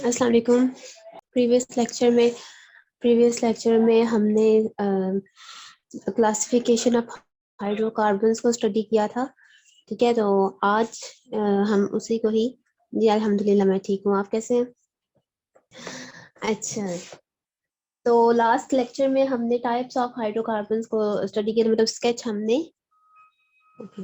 अस्सलाम वालेकुम। Previous lecture में हमने क्लासिफिकेशन ऑफ हाइड्रोकार्बन्स को स्टडी किया था। ठीक है, तो आज हम उसी को ही। जी अल्हम्दुलिल्लाह, मैं ठीक हूँ। आप कैसे हैं? अच्छा, तो लास्ट लेक्चर में हमने टाइप्स ऑफ हाइड्रोकार्बन्स को स्टडी किया, मतलब स्केच हमने।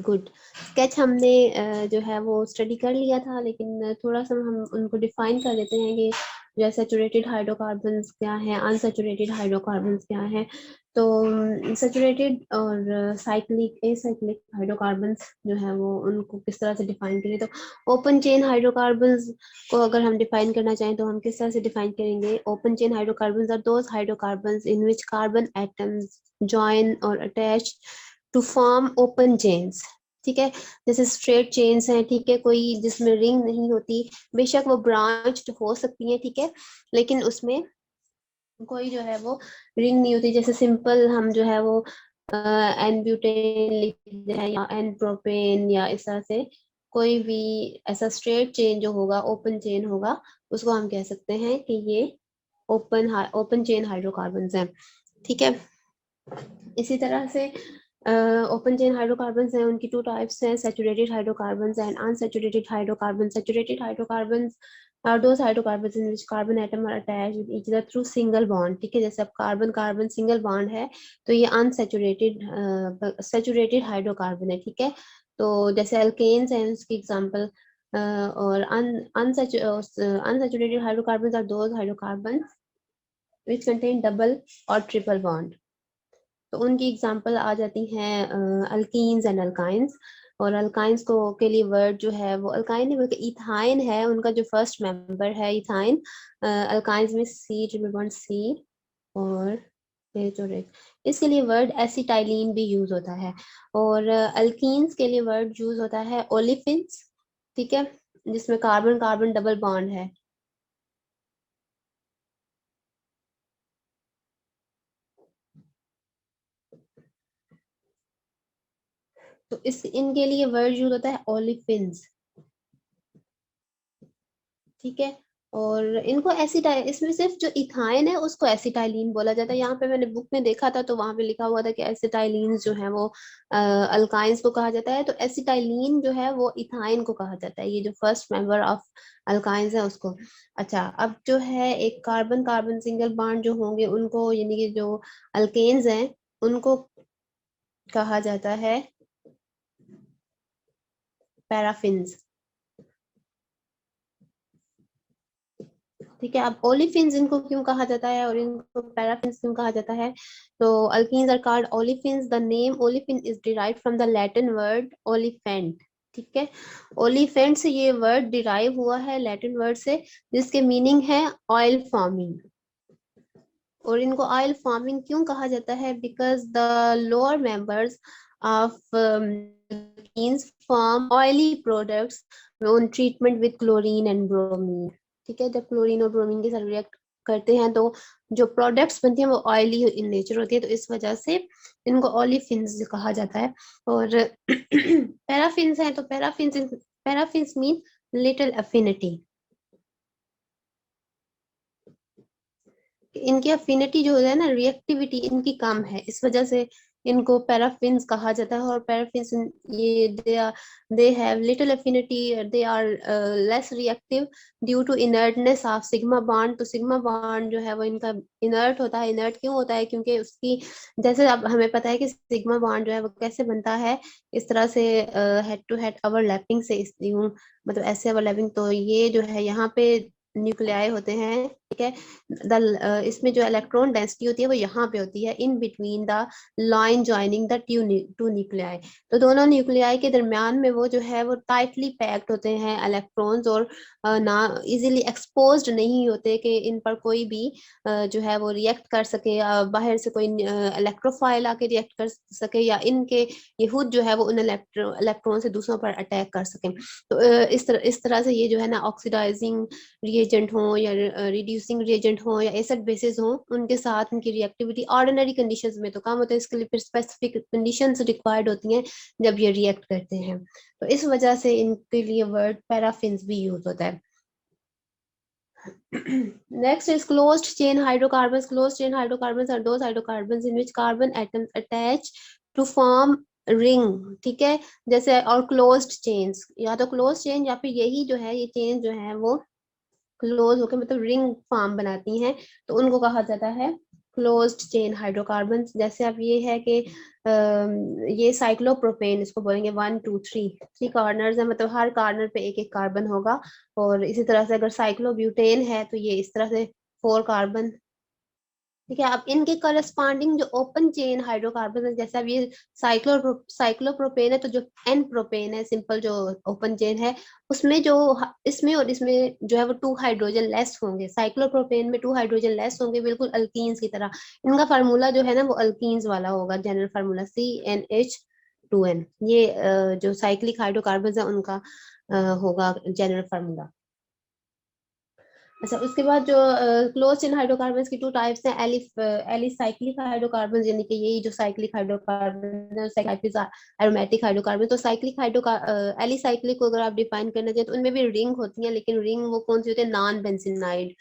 गुड। स्केच हमने जो है वो स्टडी कर लिया था, लेकिन थोड़ा सा हम उनको डिफाइन कर लेते हैं कि जो सैचुरेटेड हाइड्रोकार्बन्स क्या है, अनसैचुरेटेड हाइड्रोकार्बन्स क्या है। तो सैचुरेटेड और साइक्लिक एसाइक्लिक हाइड्रोकार्बन्स जो है वो उनको किस तरह से डिफाइन करें, तो ओपन चेन हाइड्रोकार्बन्स को अगर हम डिफाइन करना चाहें तो हम किस तरह से डिफाइन करेंगे। Open chain hydrocarbons are those hydrocarbons in which carbon atoms join और attach to form open chains. ठीक है, जैसे स्ट्रेट चेन्स हैं, ठीक है, कोई जिसमें रिंग नहीं होती, बेशक वो ब्रांच्ड हो सकती हैं, ठीक है, लेकिन उसमें कोई जो है वो रिंग नहीं होती। जैसे सिंपल हम जो है वो एन ब्यूटेन लिखते हैं या एन प्रोपेन, या इस तरह से कोई भी ऐसा स्ट्रेट चेन जो होगा, ओपन चेन होगा, उसको हम कह सकते हैं कि ये ओपन चेन हाइड्रोकार्बन्स हैं। ठीक है, इसी तरह से ओपन चेन हाइड्रोकार्बन्स हैं, उनकी टू टाइप्स हैं, saturated hydrocarbons and unsaturated hydrocarbons. Saturated hydrocarbons are those hydrocarbons in which carbon atom are attached with each other through single bond. ठीक है, जैसे अब कार्बन कार्बन सिंगल बॉन्ड है तो ये अनसैचुरेटेड सैचुरेटेड हाइड्रोकार्बन है। ठीक है, तो जैसे अल्केन्स हैं उसकी एग्जांपल, और unsaturated hydrocarbons are those hydrocarbons which contain double और ट्रिपल बॉन्ड। तो उनकी एग्जांपल आ जाती हैं अल्कीन्स एंड अल्काइंस। और अल्काइंस को के लिए वर्ड जो है वो अल्काइन नहीं बल्कि इथाइन है, उनका जो फर्स्ट मेंबर है इथाइन। अल्काइंस में सी ट्रिपल बॉन्ड सी और एच और एक, इसके लिए वर्ड एसिटाइलिन भी यूज होता है। और अल्कीन्स के लिए वर्ड यूज होता है ओलिफिन्स। ठीक है, जिसमें कार्बन कार्बन डबल बॉन्ड है। तो इस इनके लिए वर्ड यूज होता है ओलिफिन्स। ठीक है, और इनको एसिटाइल, इसमें सिर्फ जो इथाइन है उसको एसिटाइलिन बोला जाता है। यहाँ पे मैंने बुक में देखा था तो वहां पे लिखा हुआ था कि एसिटाइलिन जो है वो अल्काइंस को कहा जाता है, तो एसिटाइलिन जो है वो इथाइन को कहा जाता है, ये जो फर्स्ट मेंबर ऑफ अल्काइंस है उसको। अच्छा, अब जो है एक कार्बन कार्बन सिंगल बॉन्ड जो होंगे उनको, यानी कि जो अल्केन्स हैं, उनको कहा जाता है पैराफिन्स। ठीक है, अब ओलिफिन्स इनको क्यों कहा जाता है और इनको पैराफिन्स क्यों कहा जाता है। तो alkenes are called olefins, the name olefin is derived from the Latin word olefiant. ठीक है, ओलिफेंट से ये वर्ड डिराइव हुआ है लैटिन वर्ड से, जिसके मीनिंग है ऑयल फार्मिंग। और इनको ऑयल फार्मिंग क्यों कहा जाता है, because the lower members of form oily products on treatment with chlorine and bromine. ठीक है, जब क्लोरीन और ब्रोमीन के साथ रिएक्ट करते हैं तो जो प्रोडक्ट्स बनते हैं वो ऑयली इन नेचर होती है, तो इस वजह से इनको ऑलिफिन्स कहा जाता है। और पैराफिन्स हैं, तो पैराफिन्स मीन लिटिल अफिनिटी। इनकी अफिनिटी जो है ना, रिएक्टिविटी इनकी कम है, इस वजह से इनको पैराफिन्स कहा जाता है। और पैराफिन्स ये they have little affinity, they are less reactive due to inertness of sigma bond. तो सिग्मा बॉन्ड जो है वो इनका इनर्ट होता है। इनर्ट क्यों होता है, क्योंकि उसकी, जैसे अब हमें पता है कि सिग्मा बॉन्ड जो है वो कैसे बनता है, इस तरह से हेड टू हेड ओवरलैपिंग से, इस यूं मतलब ऐसे ओवरलैपिंग। तो ये जो है यहाँ पे न्यूक्लियाई होते हैं। ठीक है, इसमें जो इलेक्ट्रॉन डेंसिटी होती है वो यहाँ पे होती है in between the line joining the two nuclei. तो दोनों न्यूक्लियाई के दरमियान में वो जो है वो टाइटली पैक्ड होते हैं इलेक्ट्रॉन्स, और ना इजीली एक्सपोज्ड नहीं होते कि इन पर कोई भी जो है वो रिएक्ट कर सके, बाहर से कोई इलेक्ट्रोफाइल आके रिएक्ट कर सके, या इनके ये खुद जो है वो उन इलेक्ट्रॉन से दूसरों पर अटैक कर सके। तो इस तरह से ये जो है ना, ऑक्सीडाइजिंग रिएजेंट हो या रिड्यूसिंग रिएजेंट हो या एसिड बेसिस हो, उनके साथ उनकी रिएक्टिविटी ऑर्डिनरी कंडीशंस में तो कम होता है, इसके लिए फिर स्पेसिफिक कंडीशंस रिक्वायर्ड होती हैं जब ये रिएक्ट करते हैं। तो इस वजह से इनके लिए वर्ड पैराफिन्स भी यूज होता है। Next is closed chain hydrocarbons. Closed chain hydrocarbons are those hydrocarbons in which carbon atoms attach to form ring. ठीक है, जैसे और closed chains, या तो closed chain या फिर यही जो है ये chain जो है वो क्लोज होकर मतलब रिंग फॉर्म बनाती हैं, तो उनको कहा जाता है क्लोज्ड चेन हाइड्रोकार्बन्स। जैसे अब ये है कि ये साइक्लोप्रोपेन इसको बोलेंगे, 1 2 3 थ्री कॉर्नर्स है, मतलब हर कॉर्नर पे एक एक कार्बन होगा। और इसी तरह से अगर साइक्लोब्यूटेन है तो ये इस तरह से 4 कार्बन। ठीक है, अब इनके करस्पॉन्डिंग जो ओपन चेन हाइड्रोकार्बन है, जैसे अब ये साइक्लोप्रोपेन है, तो जो एन प्रोपेन है सिंपल जो ओपन चेन है, उसमें जो इसमें और इसमें जो है वो 2 हाइड्रोजन लेस होंगे। साइक्लोप्रोपेन में 2 हाइड्रोजन लेस होंगे, बिल्कुल अल्कीन्स की तरह। इनका फार्मूला जो है ना वो अल्कीन्स वाला होगा, जनरल फार्मूला CnH2n। ये जो साइक्लिक हाइड्रोकार्बन है उनका होगा जनरल फार्मूला। अच्छा, उसके बाद जो क्लोज चेन हाइड्रोकार्बन की 2 टाइप्स हैं, एलिसाइक्लिक हाइड्रोकार्बन, यानी कि यही जो साइक्लिक हाइड्रोकार्बन है, साइक्लिक एरोमेटिक हाइड्रोकार्बन। तो साइक्लिक एलिसाइक्लिक को अगर आप डिफाइन करना चाहें तो उनमें भी रिंग होती है, लेकिन रिंग वो कौन सी होती है, नॉन बेंजीनाइड।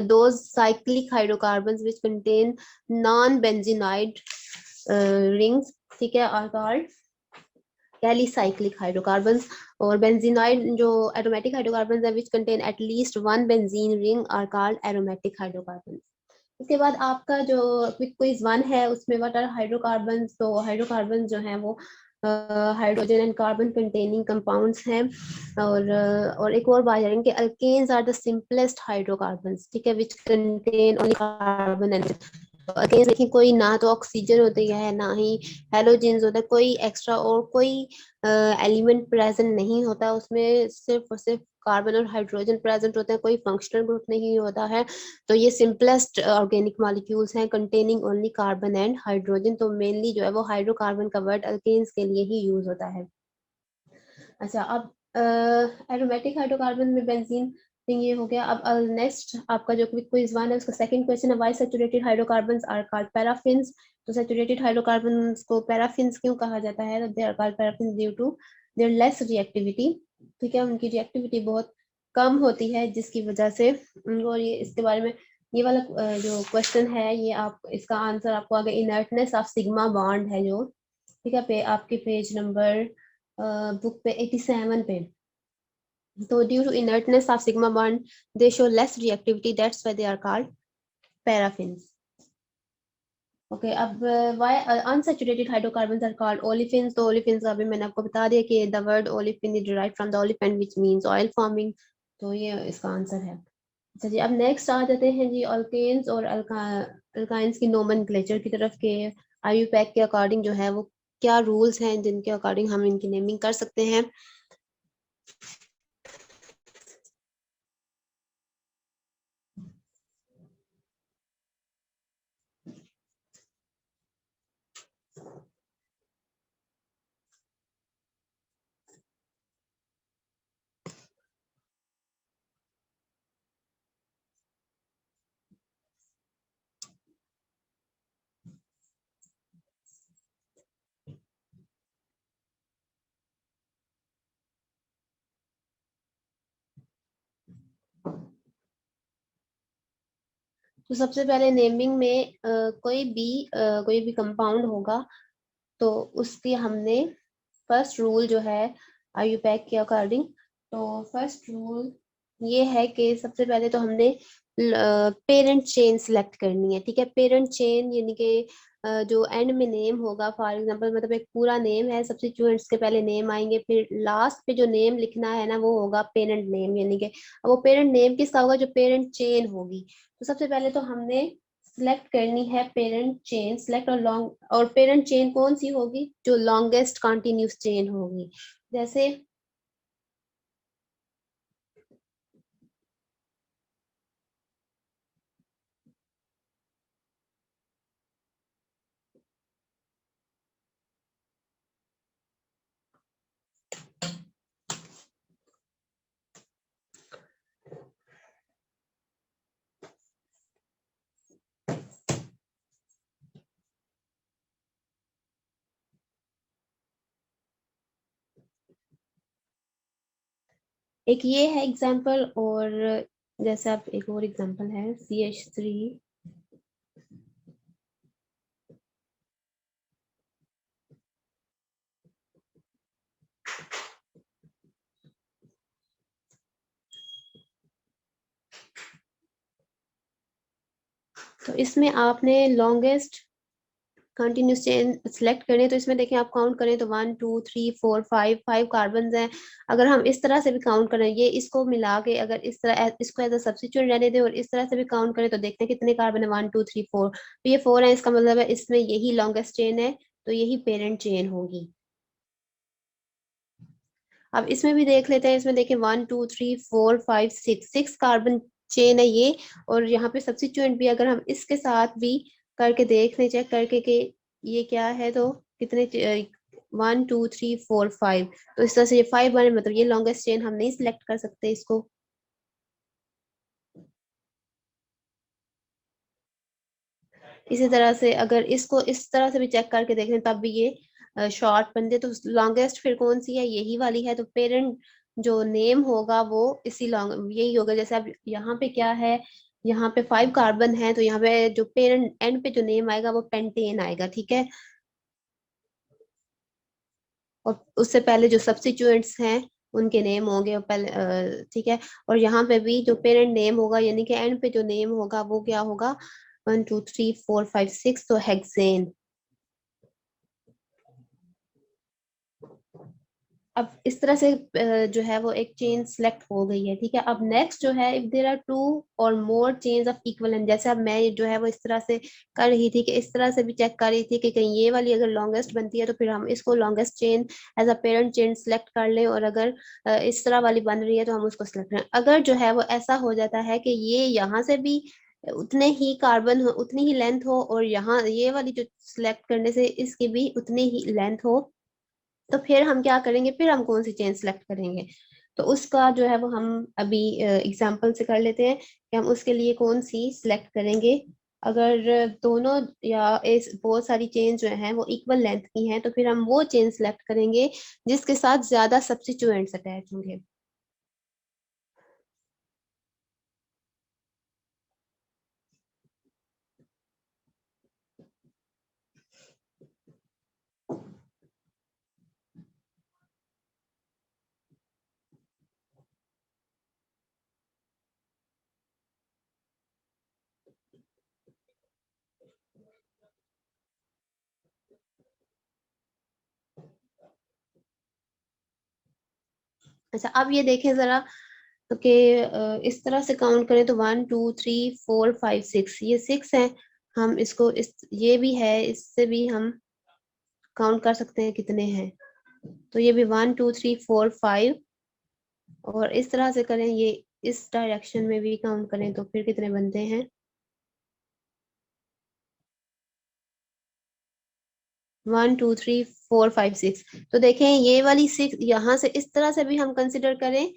दो cyclic hydrocarbon which contain non benzenoid rings, ठीक है, आर कॉल्ड एलिसाइक्लिक हाइड्रोकार्बन्स। और बेंजीनॉइड जो एरोमेटिक हाइड्रोकार्बन्स है which contain at least 1 benzene ring are called aromatic hydrocarbons. इसके बाद आपका जो क्विक क्विज 1 है उसमें व्हाट आर हाइड्रोकार्बन्स। तो हाइड्रोकार्बन जो है वो hydrogen and carbon containing compounds हैं। और एक और बात है कि alkanes are the simplest hydrocarbons, ठीक है, which contain only carbon and. Alkanes देखिए, कोई ना तो ऑक्सीजन होती है ना ही हेलोजेंस होता है, कोई एक्स्ट्रा और कोई एलिमेंट प्रेजेंट नहीं होता उसमें, सिर्फ और सिर्फ कार्बन और हाइड्रोजन प्रेजेंट होते हैं, कोई फंक्शनल ग्रुप नहीं होता है। तो ये सिंपलेस्ट ऑर्गेनिक मॉलिक्यूल्स हैं containing only carbon and hydrogen. तो मेनली जो है वो हाइड्रोकार्बन का वर्ड अल्केन्स के लिए ही यूज होता है। अच्छा, अब एरोमेटिक हाइड्रोकार्बन में बेंजीन ये हो गया। अब नेक्स्ट आपका जो क्विज 1 है उसका सेकंड क्वेश्चन है, why saturated hydrocarbons are called paraffins. तो सैचुरेटेड हाइड्रोकार्बन्स को पैराफिन्स क्यों कहा जाता है, they are called paraffins due to their less reactivity. ठीक है, उनकी रिएक्टिविटी बहुत कम होती है जिसकी वजह से उनको, ये इसके बारे में ये वाला जो क्वेश्चन है ये आप इसका आंसर आपको आगे इनर्टनेस ऑफ सिग्मा बॉन्ड है जो, ठीक है, आपके पेज नंबर बुक पे 87 पे। तो due to inertness of sigma bond they show less reactivity, that's why they are called paraffins. Okay, अब why unsaturated hydrocarbons are called olefins. तो ओलिफिन्स अभी मैंने आपको बता दिया कि the word olefin is derived from the olefiant which means oil forming. तो ये इसका आंसर है। अच्छा जी, अब नेक्स्ट आ जाते हैं जी अल्केन्स और अल्काइंस की नोमेनक्लेचर की तरफ के आईयूपैक के अकॉर्डिंग जो है वो क्या रूल्स हैं जिनके अकॉर्डिंग हम इनकी नेमिंग कर सकते हैं। तो सबसे पहले नेमिंग में कोई भी कंपाउंड होगा तो उसकी हमने फर्स्ट रूल जो है आईयूपैक के अकॉर्डिंग, तो फर्स्ट रूल ये है कि सबसे पहले तो हमने पेरेंट चेन सिलेक्ट करनी है। ठीक है, पेरेंट चेन यानी कि जो एंड में नेम होगा, फॉर एग्जांपल मतलब एक पूरा नेम है, सब्स्टिट्यूएंट्स के पहले नेम आएंगे, फिर लास्ट पे जो नेम लिखना है ना वो होगा पेरेंट नेम, यानी कि अब वो पेरेंट नेम किसका होगा, जो पेरेंट चेन होगी। तो सबसे पहले तो हमने सिलेक्ट करनी है पेरेंट चेन, सिलेक्ट और लॉन्ग, और पेरेंट चेन कौन सी होगी, जो लॉन्गेस्ट कॉन्टिन्यूस चेन होगी। जैसे एक ये है एग्जांपल, और जैसे आप एक और एग्जांपल है CH3 तो इसमें आपने लॉन्गेस्ट कंटिन्यूस चेन सेलेक्ट करें तो इसमें देखें आप काउंट करें तो 1 2 3 4 5 कार्बन हैं। अगर हम इस तरह से भी काउंट करें ये इसको मिला के अगर इस तरह इसको एज अ सब्स्टिट्यूट रहने दें और इस तरह से भी काउंट करें तो देखते हैं कितने कार्बन है 1 2 3 4। तो ये 4 है, इसका मतलब है इसमें यही लॉन्गेस्ट चेन है, तो यही पेरेंट चेन होगी। अब इसमें भी देख लेते हैं, इसमें देखें 1 2 3 4 5 6 6 कार्बन चेन है ये। और यहाँ पे सब्स्टिट्यूएंट भी अगर हम इसके साथ भी करके देख लें, चेक करके कि ये क्या है, तो कितने 1 2 3 4 5, तो इस तरह से ये 5 बने, मतलब ये लॉन्गेस्ट चेन हम नहीं सिलेक्ट कर सकते इसको। इसी तरह से अगर इसको इस तरह से भी चेक करके देख लें तब भी ये शॉर्ट बन जाए, तो लॉन्गेस्ट फिर कौन सी है, यही वाली है। तो पेरेंट जो नेम होगा वो इसी लॉन्ग यही होगा। जैसे अब यहाँ पे क्या है, यहाँ पे 5 कार्बन है, तो यहाँ पे जो पेरेंट एंड पे जो नेम आएगा वो पेंटेन आएगा, ठीक है। और उससे पहले जो सब्स्टिट्यूएंट्स हैं उनके नेम होंगे और पहले ठीक है। और यहाँ पे भी जो पेरेंट नेम होगा यानी कि एंड पे जो नेम होगा वो क्या होगा, 1 2 3 4 5 6, तो हेक्सेन। अब इस तरह से जो है वो एक चेन सेलेक्ट हो गई है, ठीक है। अब नेक्स्ट जो है, इफ देयर आर टू और मोर चेन्स ऑफ इक्वलेंट, जैसे अब मैं जो है वो इस तरह से कर रही थी कि इस तरह से भी चेक कर रही थी कि कहीं ये वाली अगर लॉन्गेस्ट बनती है तो फिर हम इसको longest chain as a parent chain select कर लें, और अगर इस तरह वाली बन रही है तो हम उसको सेलेक्ट करें। अगर जो है वो ऐसा हो जाता है कि ये यहाँ से भी उतने ही कार्बन हो, उतनी ही लेंथ हो, और यहाँ ये वाली जो सिलेक्ट करने से इसकी भी उतनी ही लेंथ हो, तो फिर हम क्या करेंगे, फिर हम कौन सी चेन सेलेक्ट करेंगे। तो उसका जो है वो हम अभी एग्जांपल से कर लेते हैं कि हम उसके लिए कौन सी सिलेक्ट करेंगे। अगर दोनों या बहुत सारी चेन जो है वो इक्वल लेंथ की हैं तो फिर हम वो चेन सेलेक्ट करेंगे जिसके साथ ज्यादा सब्स्टिट्यूएंट्स अटैच होंगे। अच्छा, अब ये देखें जरा कि इस तरह से काउंट करें तो 1 2 3 4 5 6, ये 6 है। हम इसको इस ये भी है, इससे भी हम काउंट कर सकते हैं कितने हैं। तो ये भी 1 2 3 4 5, और इस तरह से करें, ये इस डायरेक्शन में भी काउंट करें तो फिर कितने बनते हैं, 1 2 3 4 5 6। तो देखें ये वाली 6 यहाँ से इस तरह से भी हम कंसिडर करें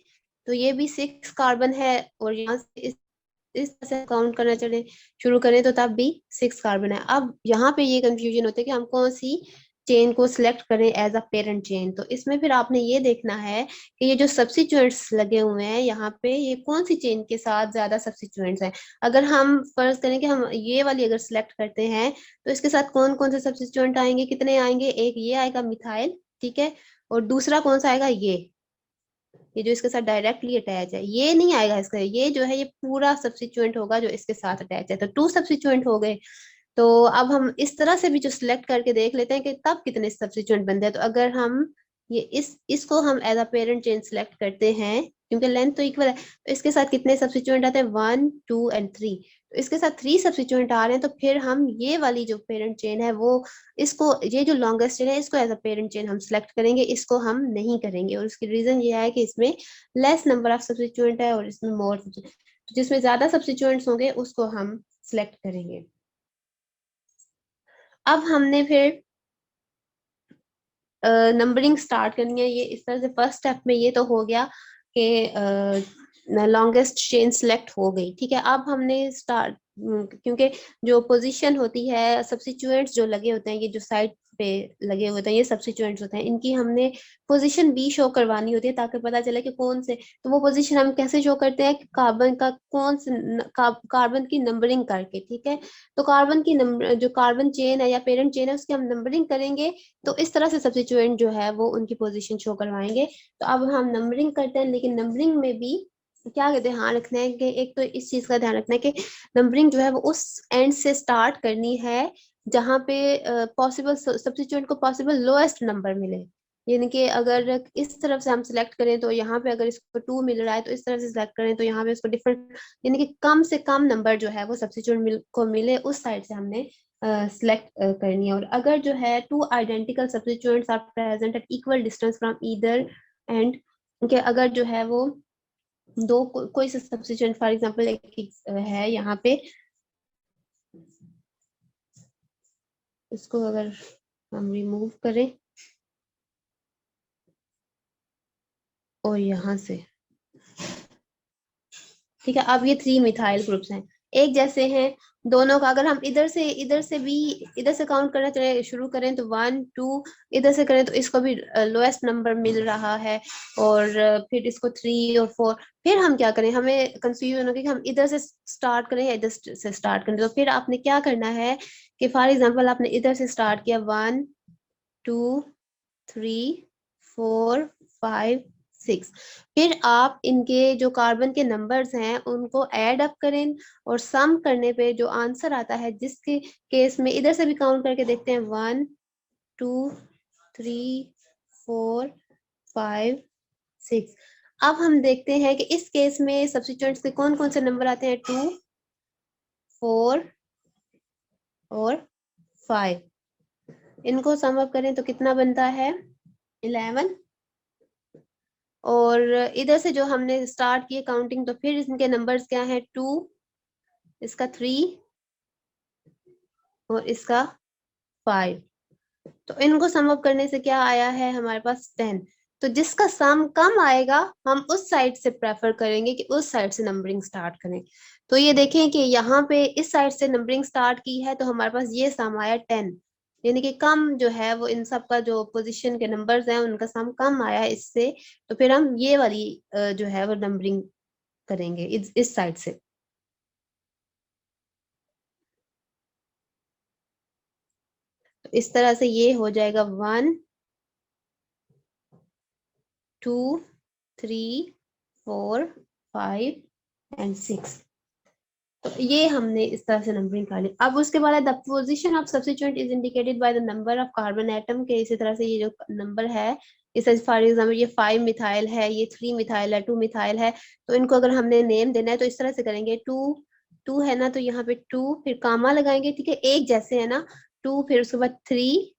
तो ये भी 6 कार्बन है, और यहाँ से इस तरह से काउंट करना चले शुरू करें तो तब भी 6 कार्बन है। अब यहाँ पे ये कंफ्यूजन होता है कि हम कौन सी चेन को सिलेक्ट करें एज अ पेरेंट चेन। तो इसमें फिर आपने ये देखना है कि ये जो सब्स्टिट्यूएंट्स लगे हुए हैं यहाँ पे, ये कौन सी चेन के साथ ज्यादा सब्स्टिट्यूएंट्स हैं। अगर हम फर्ज करें कि हम ये वाली अगर सिलेक्ट करते हैं तो इसके साथ कौन कौन से सब्स्टिट्यूएंट आएंगे, कितने आएंगे, एक ये आएगा मिथाइल, ठीक है। और दूसरा कौन सा आएगा, ये जो इसके साथ डायरेक्टली अटैच है, ये नहीं आएगा इसका, ये जो है ये पूरा सब्स्टिट्यूएंट होगा जो इसके साथ अटैच है, तो 2 सब्स्टिट्यूएंट हो गए। तो अब हम इस तरह से भी जो सिलेक्ट करके देख लेते हैं कि तब कितने सब्स्टिट्यूएंट बनते हैं। तो अगर हम ये इसको हम as a parent chain select करते हैं क्योंकि लेंथ तो इक्वल है, तो इसके साथ कितने सब्स्टिट्यूएंट आते हैं, 1 2 एंड 3। तो इसके साथ 3 सब्स्टिट्यूएंट आ रहे हैं, तो फिर हम ये वाली जो पेरेंट चेन है वो इसको, ये जो लॉन्गेस्ट चेन है इसको एज अ पेरेंट चेन हम सिलेक्ट करेंगे, इसको हम नहीं करेंगे। और उसकी रीजन ये है कि इसमें लेस नंबर ऑफ सब्स्टिट्यूएंट है और इसमें मोर, तो जिसमें ज्यादा सब्स्टिट्यूएंट्स होंगे उसको हम सिलेक्ट करेंगे। अब हमने फिर नंबरिंग स्टार्ट करनी है। ये इस तरह से फर्स्ट स्टेप में ये तो हो गया कि लॉन्गेस्ट चेन सेलेक्ट हो गई, ठीक है। अब हमने स्टार्ट, क्योंकि जो पोजीशन होती है, सब्स्टिट्यूएंट्स जो लगे होते हैं ये जो साइड पे लगे हुए थे, ये सब्स्टिट्यूएंट्स होते हैं, इनकी हमने पोजीशन भी शो करवानी होती है ताकि पता चले कि कौन से। तो वो पोजीशन हम कैसे शो करते हैं कि कार्बन का कौन से कार्बन की नंबरिंग करके, ठीक है। तो कार्बन की नंबर, जो कार्बन चेन है या पेरेंट चेन है, उसकी हम नंबरिंग करेंगे, तो इस तरह से सब्स्टिट्यूएंट जो है वो उनकी पोजीशन शो करवाएंगे। तो अब हम नंबरिंग करते हैं, लेकिन नंबरिंग में भी क्या ध्यान रखना है कि एक तो इस चीज का ध्यान रखना है कि नंबरिंग जो है वो उस एंड से स्टार्ट करनी है जहाँ पे पॉसिबल सब्स्टिट्यूएंट को पॉसिबल लोएस्ट नंबर मिले। यानी कि अगर इस तरफ से हम सिलेक्ट करें तो यहाँ पे अगर इसको 2 मिल रहा है, तो इस तरफ से सिलेक्ट करें तो यहाँ पे इसको डिफरेंट, यानी कि कम से कम नंबर जो है वो सब्स्टिट्यूएंट को मिले, उस साइड से हमने सिलेक्ट करनी है। और अगर जो है two identical substituents are present at equal distance from either end, कि अगर जो है वो कोई सा सब्स्टिट्यूएंट, फॉर एग्जांपल एक है यहाँ पे, इसको अगर हम रिमूव करें और यहाँ से, ठीक है, अब ये 3 मिथाइल ग्रुप्स हैं, एक जैसे हैं दोनों का। अगर हम इधर से भी इधर से काउंट करना चले शुरू करें तो 1 2, इधर से करें तो इसको भी लोएस्ट नंबर मिल रहा है, और फिर इसको 3 और 4। फिर हम क्या करें, हमें कंफ्यूजन होगी कि हम इधर से स्टार्ट करें या इधर से स्टार्ट करें। तो फिर आपने क्या करना है कि फॉर एग्जाम्पल आपने इधर से स्टार्ट किया 1 2 3 4 5 6, फिर आप इनके जो कार्बन के नंबर्स हैं उनको ऐड अप करें, और सम करने पे जो आंसर आता है, जिसके केस में इधर से भी काउंट करके देखते हैं 1 2 3 4 5 6। अब हम देखते हैं कि इस केस में सब्स्टिट्यूएंट्स के कौन कौन से नंबर आते हैं, 2 4 और 5। इनको सम अप करें तो कितना बनता है, 11। और इधर से जो हमने स्टार्ट किए काउंटिंग, तो फिर इनके नंबर्स क्या हैं, 2, इसका 3 और इसका 5। तो इनको सम अप करने से क्या आया है हमारे पास, 10। तो जिसका सम कम आएगा हम उस साइड से प्रेफर करेंगे कि उस साइड से नंबरिंग स्टार्ट करें। तो ये देखें कि यहाँ पे इस साइड से नंबरिंग स्टार्ट की है तो हमारे पास ये सम आया 10, यानी कि कम जो है वो इन सब का जो पोजीशन के नंबर्स हैं उनका सम कम आया है इससे। तो फिर हम ये वाली जो है वो नंबरिंग करेंगे इस साइड से। तो इस तरह से ये हो जाएगा 1 2 3 4 5 एंड 6। तो ये हमने इस तरह से नंबरिंग कर ली। अब उसके बाद the position of substituent is indicated by the number of carbon atom, के इसी तरह से ये जो नंबर है, इस फॉर एग्जाम्पल ये 5 मिथाइल है, ये 3 मिथाइल है, 2 मिथाइल है। तो इनको अगर हमने नेम देना है तो इस तरह से करेंगे, 2 2 है ना, तो यहाँ पे 2 फिर कामा लगाएंगे, ठीक है, एक जैसे है ना, 2 फिर उसके बाद 3,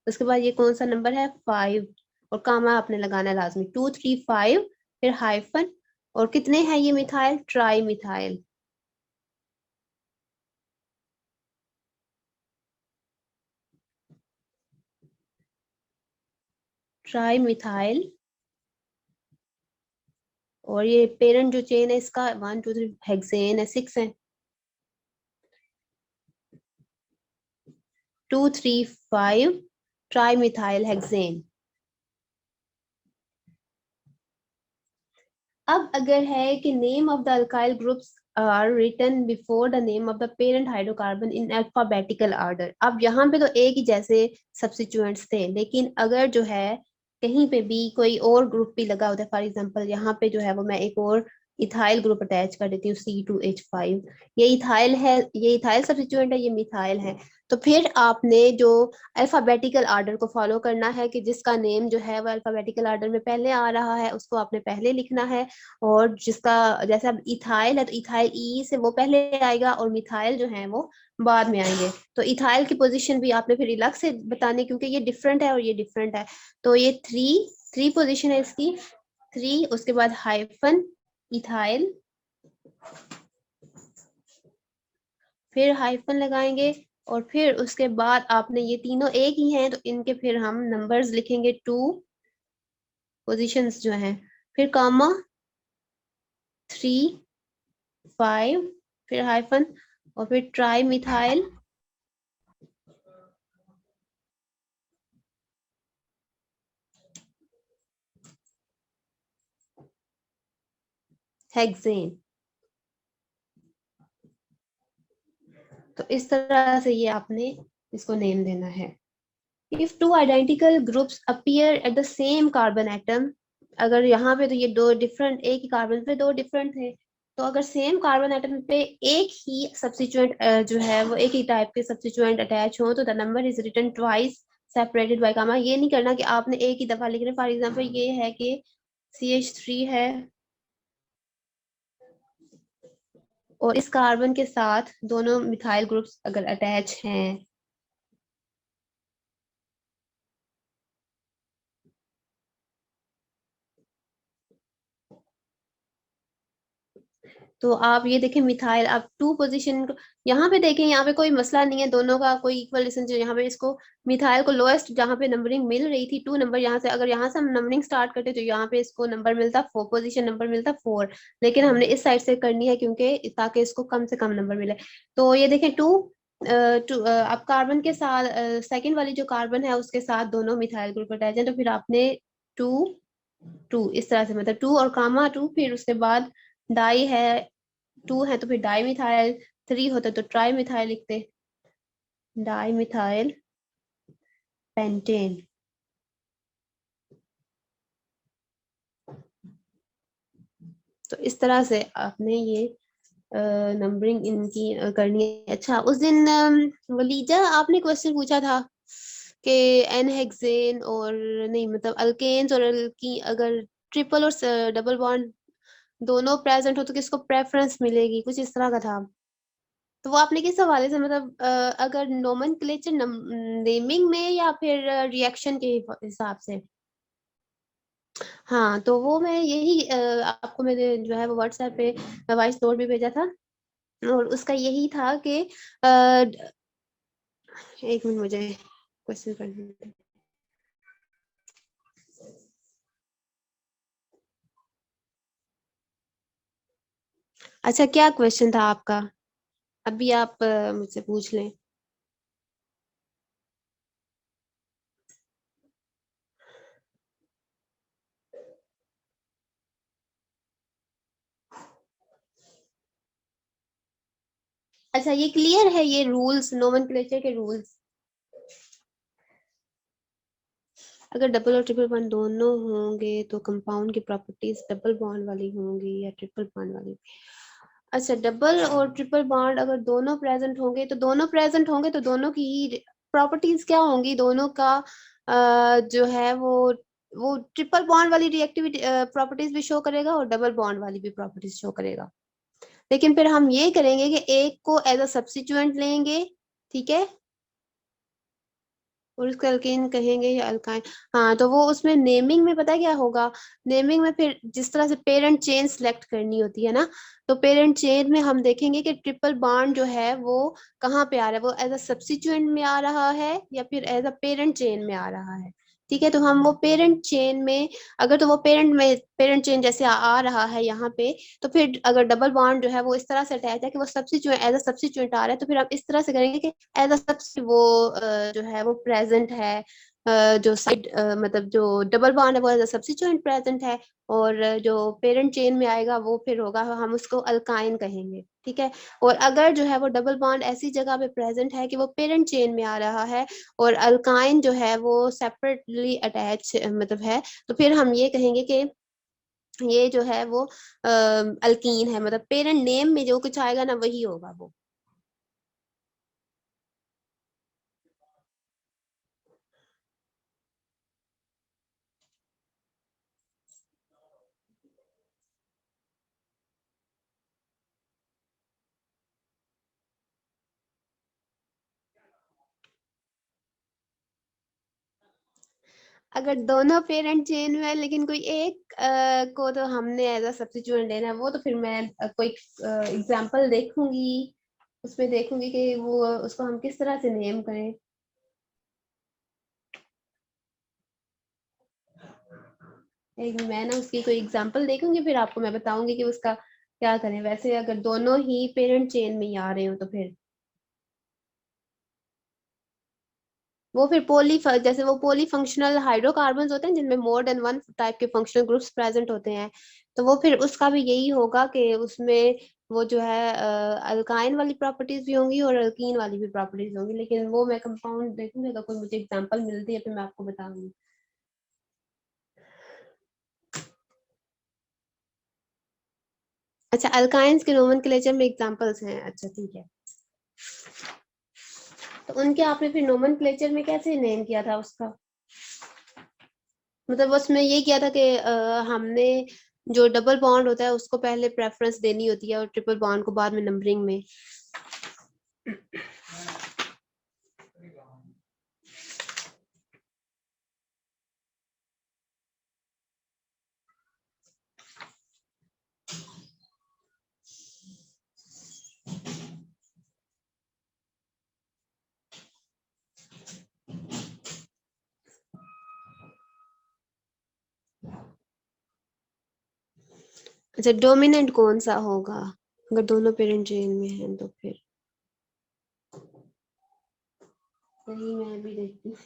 उसके बाद ये कौन सा नंबर है, 5, और कामा आपने लगाना है लाजमी, 2 3 5, फिर हाइफन, और कितने हैं ये methyl, tri methyl. Tri methyl, और ये पेरेंट जो चेन है इसका 1 2 3 हेक्सेन है, 6 है, 2 3 5 ट्राई मिथाइल हेक्सेन। अब अगर है कि name of the alkyl groups are written before the name of the parent hydrocarbon in alphabetical order. अब यहाँ पे तो एक ही जैसे सब्स्टिट्यूएंट्स थे, लेकिन अगर जो है कहीं पे भी कोई और ग्रुप भी लगा होता है, फॉर एग्जांपल यहाँ पे जो है वो मैं एक और इथाइल ग्रुप अटैच कर देती हूँ, C2H5, ये इथाइल है, ये इथाइल सब्स्टिट्यूएंट है, ये मिथाइल है। तो फिर आपने जो अल्फाबेटिकल आर्डर को फॉलो करना है कि जिसका नेम जो है वो अल्फाबेटिकल आर्डर में पहले आ रहा है उसको आपने पहले लिखना है, और जिसका, जैसे अब इथाइल है तो इथाइल ई से वो पहले आएगा और मिथाइल जो है वो बाद में आएंगे। तो इथाइल की पोजीशन भी आपने फिर अलग से बताने, क्योंकि ये डिफरेंट है और ये डिफरेंट है। तो ये थ्री थ्री पोजीशन है इसकी, 3, उसके बाद हाइफन इथाइल, फिर हाइफन लगाएंगे, और फिर उसके बाद आपने, ये तीनों एक ही हैं तो इनके फिर हम नंबर्स लिखेंगे, 2 पोजीशंस जो हैं, फिर कामा 3 5, फिर हाइफन, और फिर ट्राई मिथाइल, हेक्सेन। तो इस तरह से ये आपने इसको नेम देना है। If two identical groups appear at the same carbon atom, अगर यहाँ पे तो ये दो डिफरेंट, एक ही कार्बन पे दो डिफरेंट थे, तो अगर सेम कार्बन एटम पे एक ही सब्स्टिट्यूएंट जो है वो एक ही टाइप के सब्स्टिट्यूएंट अटैच हो, तो the number is written twice separated by comma. ये नहीं करना कि आपने एक ही दफा लिख रहे। फॉर एग्जांपल ये है कि CH3 है और इस कार्बन के साथ दोनों मिथाइल ग्रुप्स अगर अटैच हैं, तो आप ये देखें मिथाइल, आप टू पोजीशन, यहाँ पे देखें, यहाँ पे कोई मसला नहीं है, दोनों का कोई इक्वल डिस्टेंस। यहाँ पे इसको मिथाइल को लोएस्ट जहाँ पे नंबरिंग मिल रही थी 2 नंबर, यहाँ से अगर यहाँ से हम नंबरिंग स्टार्ट करते तो यहाँ पे इसको नंबर मिलता 4, पोजीशन नंबर मिलता 4, लेकिन हमने इस साइड से करनी है क्योंकि ताकि इसको कम से कम नंबर मिले। तो ये देखें अब कार्बन के साथ सेकंड वाली जो कार्बन है उसके साथ दोनों मिथाइल ग्रुप अटैच है, तो फिर आपने टू टू इस तरह से, मतलब टू और कामा टू, फिर उसके बाद डाई है, टू है तो फिर डाई मिथाइल, थ्री होता तो ट्राई मिथाइल लिखते, डाई मिथाइल पेंटेन। तो इस तरह से आपने ये नंबरिंग इनकी करनी है। अच्छा, उस दिन वलीजा आपने क्वेश्चन पूछा था कि एन हेक्सेन और, नहीं मतलब अल्केन्स और अल्की अगर ट्रिपल और डबल बॉन्ड दोनों प्रेजेंट हो तो किसको प्रेफरेंस मिलेगी, कुछ इस तरह का था। तो वो आपने किस हवाले से, मतलब अगर नोमेनक्लेचर नेमिंग में या फिर रिएक्शन के हिसाब से। हाँ, तो वो मैं यही आपको मैंने जो है वो व्हाट्सएप पे वॉइस नोट भी भेजा था, और उसका यही था कि एक मिनट मुझे क्वेश्चन करने दो। अच्छा, क्या क्वेश्चन था आपका, अभी आप मुझसे पूछ लें। अच्छा, ये क्लियर है, ये रूल्स, नोमेनक्लेचर के रूल्स। अगर डबल और ट्रिपल बॉन्ड दोनों होंगे तो कंपाउंड की प्रॉपर्टीज डबल बॉन्ड वाली होंगी या ट्रिपल बॉन्ड वाली। अच्छा, डबल और ट्रिपल बॉन्ड अगर दोनों प्रेजेंट होंगे तो दोनों प्रेजेंट होंगे तो दोनों की प्रॉपर्टीज क्या होंगी, दोनों का जो है वो ट्रिपल बॉन्ड वाली रिएक्टिविटी प्रॉपर्टीज भी शो करेगा और डबल बॉन्ड वाली भी प्रॉपर्टीज शो करेगा। लेकिन फिर हम ये करेंगे कि एक को एज अ सब्स्टिट्यूएंट लेंगे, ठीक है, और उसको अल्केन कहेंगे या अल्काइन। हाँ, तो वो उसमें नेमिंग में पता है क्या होगा, नेमिंग में फिर जिस तरह से पेरेंट चेन सिलेक्ट करनी होती है ना, तो पेरेंट चेन में हम देखेंगे कि ट्रिपल बॉन्ड जो है वो कहाँ पे आ रहा है, वो एज अ सब्स्टिट्यूएंट में आ रहा है या फिर एज अ पेरेंट चेन में आ रहा है। ठीक है, तो हम वो पेरेंट चेन में, अगर तो वो पेरेंट चेन जैसे आ रहा है यहाँ पे, तो फिर अगर डबल बॉन्ड जो है वो इस तरह से अटैच है कि वो सब्स्टिट्यूएंट एज अ सब्स्टिट्यूएंट आ रहा है, तो फिर हम इस तरह से करेंगे कि एज अ सब्स्टिट्यूएंट वो जो है वो प्रेजेंट है, जो साइड मतलब जो डबल बॉन्ड है वो एज अ सब्स्टिट्यूएंट प्रेजेंट है, और जो पेरेंट चेन में आएगा वो फिर होगा, हम उसको अल्काइन कहेंगे। ठीक है, और अगर जो है वो डबल बॉन्ड ऐसी जगह पे प्रेजेंट है कि वो पेरेंट चेन में आ रहा है और अल्काइन जो है वो सेपरेटली अटैच मतलब है, तो फिर हम ये कहेंगे कि ये जो है वो अल्कीन है, मतलब पेरेंट नेम में जो कुछ आएगा ना वही होगा वो। अगर दोनों पेरेंट चेन में है लेकिन कोई एक को तो हमने एज अ सब्स्टिट्यूएंट लेना है, वो तो फिर मैं कोई एग्जांपल देखूंगी, उसमें देखूंगी कि वो उसको हम किस तरह से नेम करें। एक मैं ना उसकी कोई एग्जांपल देखूंगी फिर आपको मैं बताऊंगी कि उसका क्या करें। वैसे अगर दोनों ही पेरेंट चेन में ही आ रहे हो तो फिर वो फिर जैसे वो पॉली फंक्शनल हाइड्रोकार्बन होते हैं जिनमें मोर देन वन टाइप के फंक्शनल ग्रुप्स प्रेजेंट होते हैं, तो वो फिर उसका भी यही होगा कि उसमें वो जो है अल्काइन वाली प्रॉपर्टीज भी होंगी और अल्कीन वाली भी प्रॉपर्टीज होंगी, लेकिन वो मैं कंपाउंड देखूंगी, अगर कोई मुझे एग्जांपल मिलती है तो मैं आपको बताऊंगी। अच्छा, अल्काइंस के नोमेनक्लेचर में एग्जांपल्स हैं, अच्छा ठीक है। तो उनके आपने फिर नोमेनक्लेचर में कैसे नेम किया था उसका? मतलब उसमें ये किया था कि हमने जो डबल बॉन्ड होता है उसको पहले प्रेफरेंस देनी होती है और ट्रिपल बॉन्ड को बाद में नंबरिंग में। अच्छा, डोमिनेंट कौन सा होगा अगर दोनों पेरेंट चेन में हैं तो? फिर वही मैं भी देखती हूँ।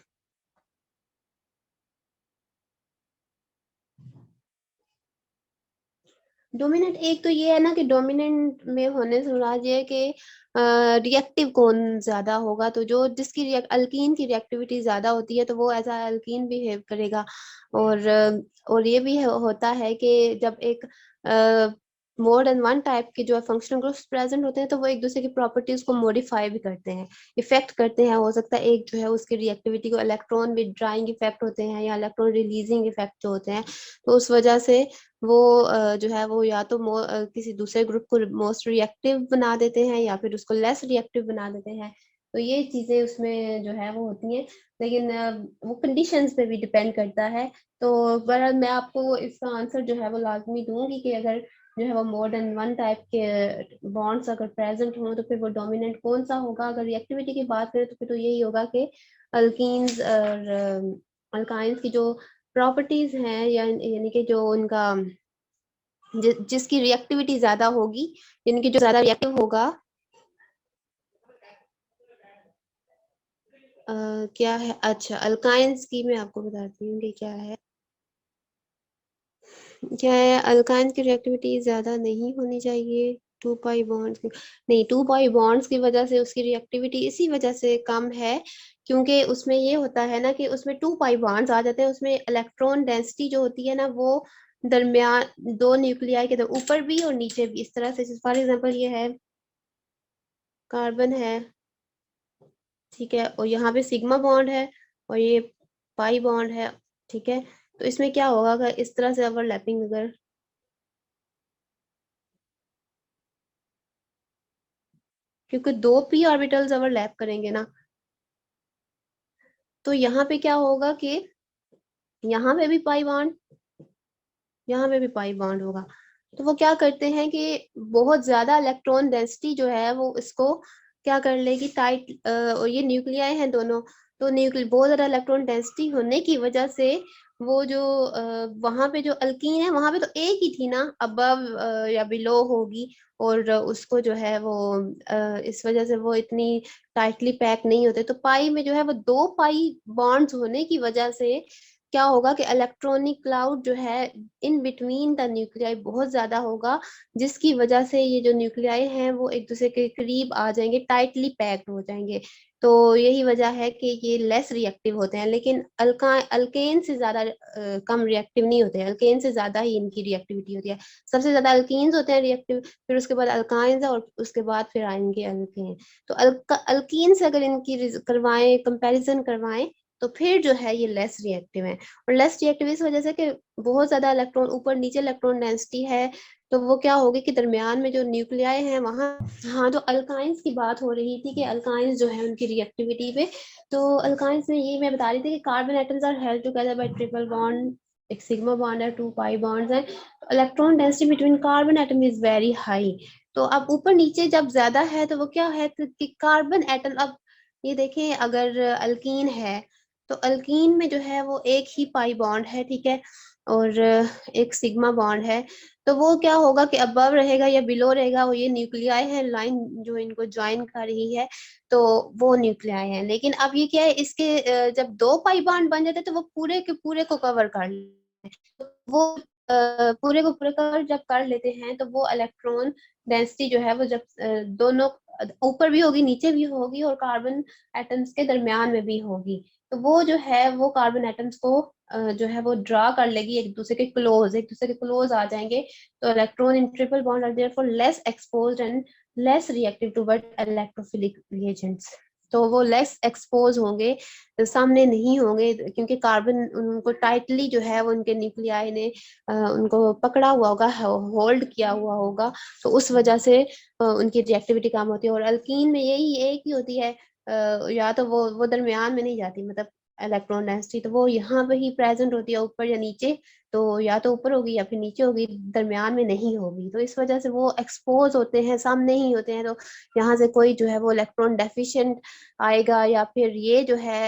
डोमिनेंट एक तो ये है ना कि डोमिनेंट में होने से मुराद ये है कि रिएक्टिव कौन ज्यादा होगा, तो जो जिसकी अल्कीन की रिएक्टिविटी ज्यादा होती है तो वो ऐसा अल्कीन बिहेव करेगा। और और ये भी होता है कि जब एक मोर देन वन टाइप के जो है फंक्शनल ग्रुप्स प्रेजेंट होते हैं तो वो एक दूसरे की प्रॉपर्टीज को मॉडिफाई भी करते हैं, इफेक्ट करते हैं। हो सकता है एक जो है उसकी रिएक्टिविटी को इलेक्ट्रॉन विदड्राइंग इफेक्ट होते हैं या इलेक्ट्रॉन रिलीजिंग इफेक्ट जो होते हैं, तो उस वजह से वो जो है वो या तो किसी दूसरे ग्रुप को मोस्ट रिएक्टिव बना देते हैं या फिर उसको लेस रिएक्टिव बना देते हैं। तो ये चीजें उसमें जो है वो होती हैं, लेकिन वो कंडीशंस पे भी डिपेंड करता है। तो बहरहाल मैं आपको इसका आंसर जो है वो लाजमी दूंगी कि अगर जो है वो मोर देन वन टाइप के बॉन्ड्स अगर प्रेजेंट हो तो फिर वो डोमिनेंट कौन सा होगा। अगर रिएक्टिविटी की बात करें तो फिर तो यही होगा कि अल्कीन्स और अल्काइंस की जो प्रॉपर्टीज हैं या यानी कि जो उनका जिसकी रिएक्टिविटी ज्यादा होगी, यानी कि जो ज्यादा रिएक्टिव होगा। क्या है, अच्छा अल्काइंस की मैं आपको बताती हूँ कि क्या है। क्या है, अल्काइन की रिएक्टिविटी ज्यादा नहीं होनी चाहिए टू पाई बॉन्ड्स की। नहीं, टू पाई बॉन्ड्स की वजह से उसकी रिएक्टिविटी इसी वजह से कम है क्योंकि उसमें ये होता है ना कि उसमें टू पाई बॉन्ड्स आ जाते हैं, उसमें इलेक्ट्रॉन डेंसिटी जो होती है ना वो दरमियान दो न्यूक्लियाई के ऊपर भी और नीचे भी इस तरह से। फॉर एग्जांपल ये है कार्बन है, ठीक है, और यहाँ पे सिग्मा बॉन्ड है और ये पाई बॉन्ड है, ठीक है। तो इसमें क्या होगा अगर इस तरह से ओवरलैपिंग अगर, क्योंकि दो पी ऑर्बिटल्स ओवरलैप करेंगे ना, तो यहाँ पे क्या होगा कि यहाँ पे भी पाई बॉन्ड, यहाँ पे भी पाई बॉन्ड होगा। तो वो क्या करते हैं कि बहुत ज्यादा इलेक्ट्रॉन डेंसिटी जो है वो इसको क्या कर लेगी टाइट, और ये न्यूक्लियाई हैं दोनों, तो बहुत ज्यादा इलेक्ट्रॉन डेंसिटी होने की वजह से वो जो वहां पे जो अल्कीन है वहां पे तो एक ही थी ना, अबव या बिलो होगी, और उसको जो है वो इस वजह से वो इतनी टाइटली पैक नहीं होते। तो पाई में जो है वो दो पाई बॉन्ड्स होने की वजह से क्या होगा कि इलेक्ट्रॉनिक क्लाउड जो है इन बिटवीन द न्यूक्लियाई बहुत ज्यादा होगा, जिसकी वजह से ये जो न्यूक्लियाई हैं वो एक दूसरे के करीब आ जाएंगे, टाइटली पैक्ड हो जाएंगे। तो यही वजह है कि ये लेस रिएक्टिव होते हैं, लेकिन अल्केन से ज्यादा कम रिएक्टिव नहीं होते हैं, अल्केन से ज्यादा ही इनकी रिएक्टिविटी होती है। सबसे ज्यादा अल्कीन्स होते हैं रिएक्टिव, फिर उसके बाद अल्काइंस और उसके बाद फिर आएंगे अल्केन। तो अल्कीन से अगर इनकी करवाएं, कंपैरिजन करवाएं, तो फिर जो है ये लेस रिएक्टिव है। और लेस रिएक्टिव इस वजह से कि बहुत ज्यादा इलेक्ट्रॉन ऊपर नीचे इलेक्ट्रॉन डेंसिटी है, तो वो क्या होगी कि दरमियान में जो न्यूक्लियाई हैं वहां। हाँ, तो अल्काइंस की बात हो रही थी कि अल्काइंस जो है उनकी रिएक्टिविटी पे। तो अल्काइंस में ये मैं बता रही थी कि carbon atoms are held together by triple bond, एक सिग्मा बॉन्ड है, टू पाई बॉन्ड्स हैं। तो electron density between carbon atom is very high. तो अब ऊपर नीचे जब ज्यादा है तो वो क्या है कि कार्बन एटम, अब ये देखें अगर अल्कीन है तो अल्कीन में जो है वो एक ही पाई बॉन्ड है, ठीक है, और एक सिग्मा बॉन्ड है। तो वो क्या होगा कि अबव रहेगा या बिलो रहेगा, वो ये न्यूक्लियाई है लाइन जो इनको ज्वाइन कर रही है, तो वो न्यूक्लियाई है। लेकिन अब ये क्या है, इसके जब दो पाई बॉन्ड बन जाते हैं तो वो पूरे के पूरे को कवर कर लेते हैं। तो वो पूरे को पूरे कर जब कर लेते हैं तो वो इलेक्ट्रॉन डेंसिटी जो है वो जब दोनों ऊपर भी होगी नीचे भी होगी और कार्बन एटम्स के दरमियान में भी होगी, तो वो जो है वो कार्बन एटम्स को जो है वो ड्रा कर लेगी एक दूसरे के क्लोज आ जाएंगे। तो electron in triple bond are therefore less exposed and less reactive toward electrophilic reagents. तो वो लेस एक्सपोज होंगे, सामने नहीं होंगे, क्योंकि कार्बन उनको टाइटली जो है वो उनके न्यूक्लियाई ने उनको पकड़ा हुआ होगा, होल्ड किया हुआ होगा। तो उस वजह से उनकी रिएक्टिविटी कम होती है। और अल्कीन में यही एक ही होती है, या तो वो दरमियान में नहीं जाती, मतलब इलेक्ट्रॉन डेंसिटी तो वो यहाँ पे ही प्रेजेंट होती है, ऊपर या नीचे। तो या तो ऊपर होगी या फिर नीचे होगी, दरमियान में नहीं होगी। तो इस वजह से वो एक्सपोज होते हैं, सामने ही होते हैं। तो यहाँ से कोई जो है वो इलेक्ट्रॉन डेफिशिएंट आएगा, या फिर ये जो है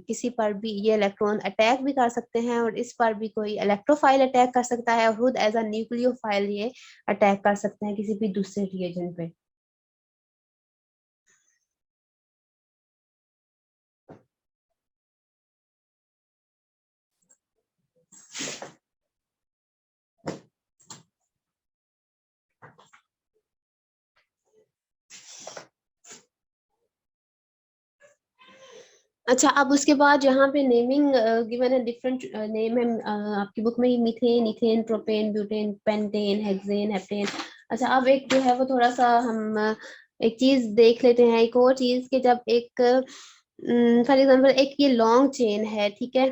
किसी पर भी ये इलेक्ट्रॉन अटैक भी कर सकते हैं, और इस पर भी कोई इलेक्ट्रोफाइल अटैक कर सकता है, और खुद एज अ न्यूक्लियोफाइल ये अटैक कर सकते हैं किसी भी दूसरे रिएजन पे। अच्छा, अब उसके बाद यहाँ पे नेमिंग गिवन है, डिफरेंट नेम है आपकी बुक में ही, methane, ethane, propane, butane, pentane, hexane, heptane. अच्छा, अब एक जो है वो थोड़ा सा हम एक चीज देख लेते हैं, एक और चीज कि जब एक फॉर एग्जांपल एक ये लॉन्ग चेन है, ठीक है।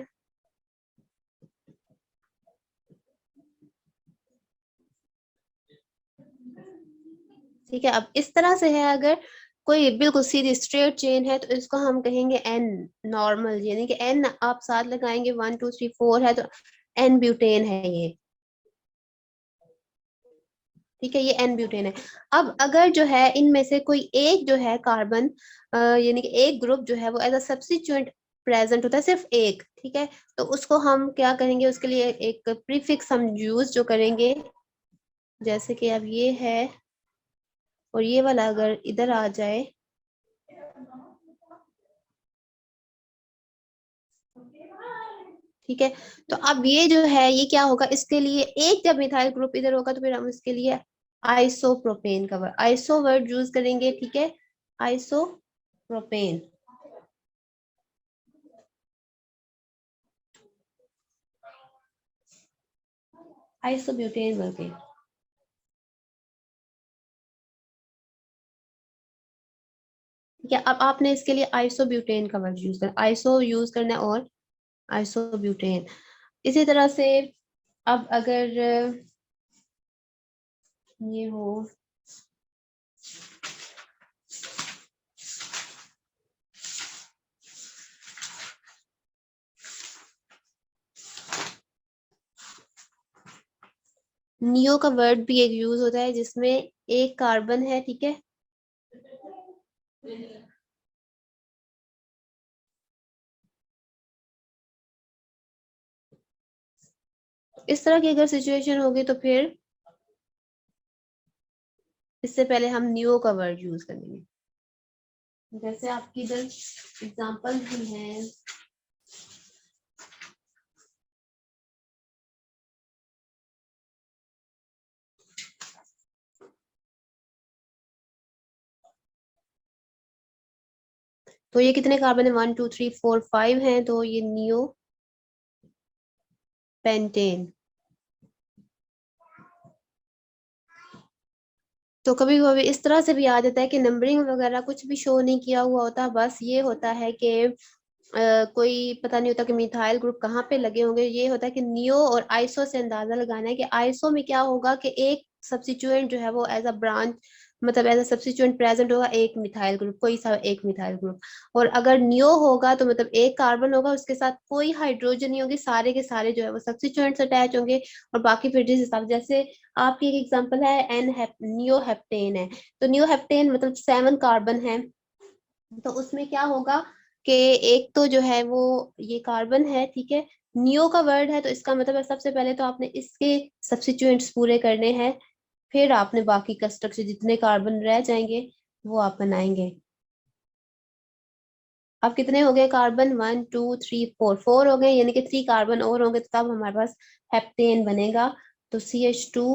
ठीक है, अब इस तरह से है, अगर कोई बिल्कुल सीधी स्ट्रेट चेन है तो इसको हम कहेंगे एन नॉर्मल, यानी कि एन आप साथ लगाएंगे, 1 2 3 4 है तो एन ब्यूटेन है ये। ठीक है, ये एन ब्यूटेन है। अब अगर जो है इनमें से कोई एक जो है कार्बन, यानी कि एक ग्रुप जो है वो एज अ सब्स्टिट्यूएंट प्रेजेंट होता है, सिर्फ एक, ठीक है। तो उसको हम क्या करेंगे, उसके लिए एक प्रीफिक्स हम यूज जो करेंगे, जैसे कि अब ये है और ये वाला अगर इधर आ जाए, ठीक है। तो अब ये जो है ये क्या होगा, इसके लिए एक जब मिथाइल ग्रुप इधर होगा तो फिर हम इसके लिए आइसोप्रोपेन का वर्ड, आइसो वर्ड यूज करेंगे, ठीक है। आइसोप्रोपेन, आइसोब्यूटेन बोलते हैं। ठीक है, अब आपने इसके लिए आइसोब्यूटेन का वर्ड यूज करना, आइसो यूज करना है और आइसोब्यूटेन। इसी तरह से अब अगर ये हो, नियो का वर्ड भी एक यूज होता है जिसमें एक कार्बन है, ठीक है। इस तरह की अगर सिचुएशन होगी तो फिर इससे पहले हम नियो का वर्ड यूज करेंगे। जैसे आपकी इधर एग्जांपल भी है, तो ये कितने कार्बन है, 1 2 3 4 5 हैं, तो ये नियो पेंटेन। तो कभी कभी इस तरह से भी आ जाता है कि नंबरिंग वगैरह कुछ भी शो नहीं किया हुआ होता, बस ये होता है कि कोई पता नहीं होता कि मिथाइल ग्रुप कहाँ पे लगे होंगे। ये होता है कि नियो और आइसो से अंदाजा लगाना है कि आइसो में क्या होगा कि एक सब्स्टिट्यूएंट जो है वो एज अ ब्रांच, मतलब एज अ सब्स्टिट्यूएंट प्रेजेंट होगा, एक मिथाइल ग्रुप, कोई सा एक मिथाइल ग्रुप। और अगर नियो होगा तो मतलब एक कार्बन होगा, उसके साथ कोई हाइड्रोजन नहीं होगी, सारे के सारे जो है वो सब्स्टिट्यूएंट्स अटैच होंगे। और बाकी फिर जिस हिसाब, जैसे आपकी एक एग्जांपल है नियो हेप्टेन है, तो नियो हेप्टेन मतलब 7 कार्बन है। तो उसमें क्या होगा कि एक तो जो है वो ये कार्बन है, ठीक है। नियो का वर्ड है तो इसका मतलब है सबसे पहले तो आपने इसके सब्स्टिट्यूएंट्स पूरे करने हैं, फिर आपने बाकी का स्ट्रक्चर जितने कार्बन रह जाएंगे वो आप बनाएंगे। अब कितने हो गए कार्बन, 1 2 3 4, 4 हो गए, यानी कि 3 कार्बन और होंगे तो तब हमारे पास हेप्टेन बनेगा। तो CH2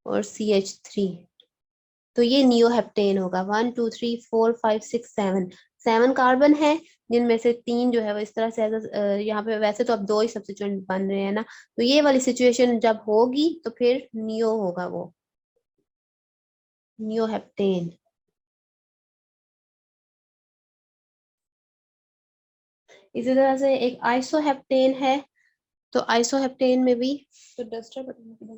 और CH3, तो ये नियोहेप्टेन होगा। 1 2 3 4 5 6 7, 7 कार्बन है, जिनमें से 3 जो है वो इस तरह से यहाँ पे वैसे तो अब 2 ही सब्स्टिट्यूएंट बन रहे हैं ना, तो ये वाली सिचुएशन जब होगी तो फिर नियो होगा, वो नियोहेप्टेन। इसी तरह से एक आइसोहेप्टेन है, तो आइसोहेप्टेन में भी, तो डस्टर बटन,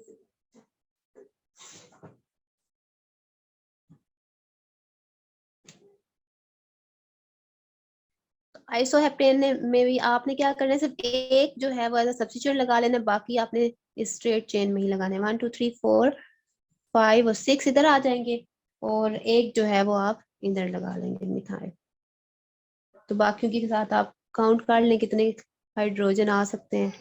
आइसोहेप्टेन में भी आपने क्या करना है, सिर्फ एक जो है वो एज सब्स्टिट्यूट लगा लेना, बाकी आपने इस स्ट्रेट चेन में ही लगाने हैं। 1 2 3 4 5 और 6 इधर आ जाएंगे, और एक जो है वो आप इधर लगा लेंगे मिथाइल। तो बाकियों के साथ आप काउंट कर लें कितने हाइड्रोजन आ सकते हैं।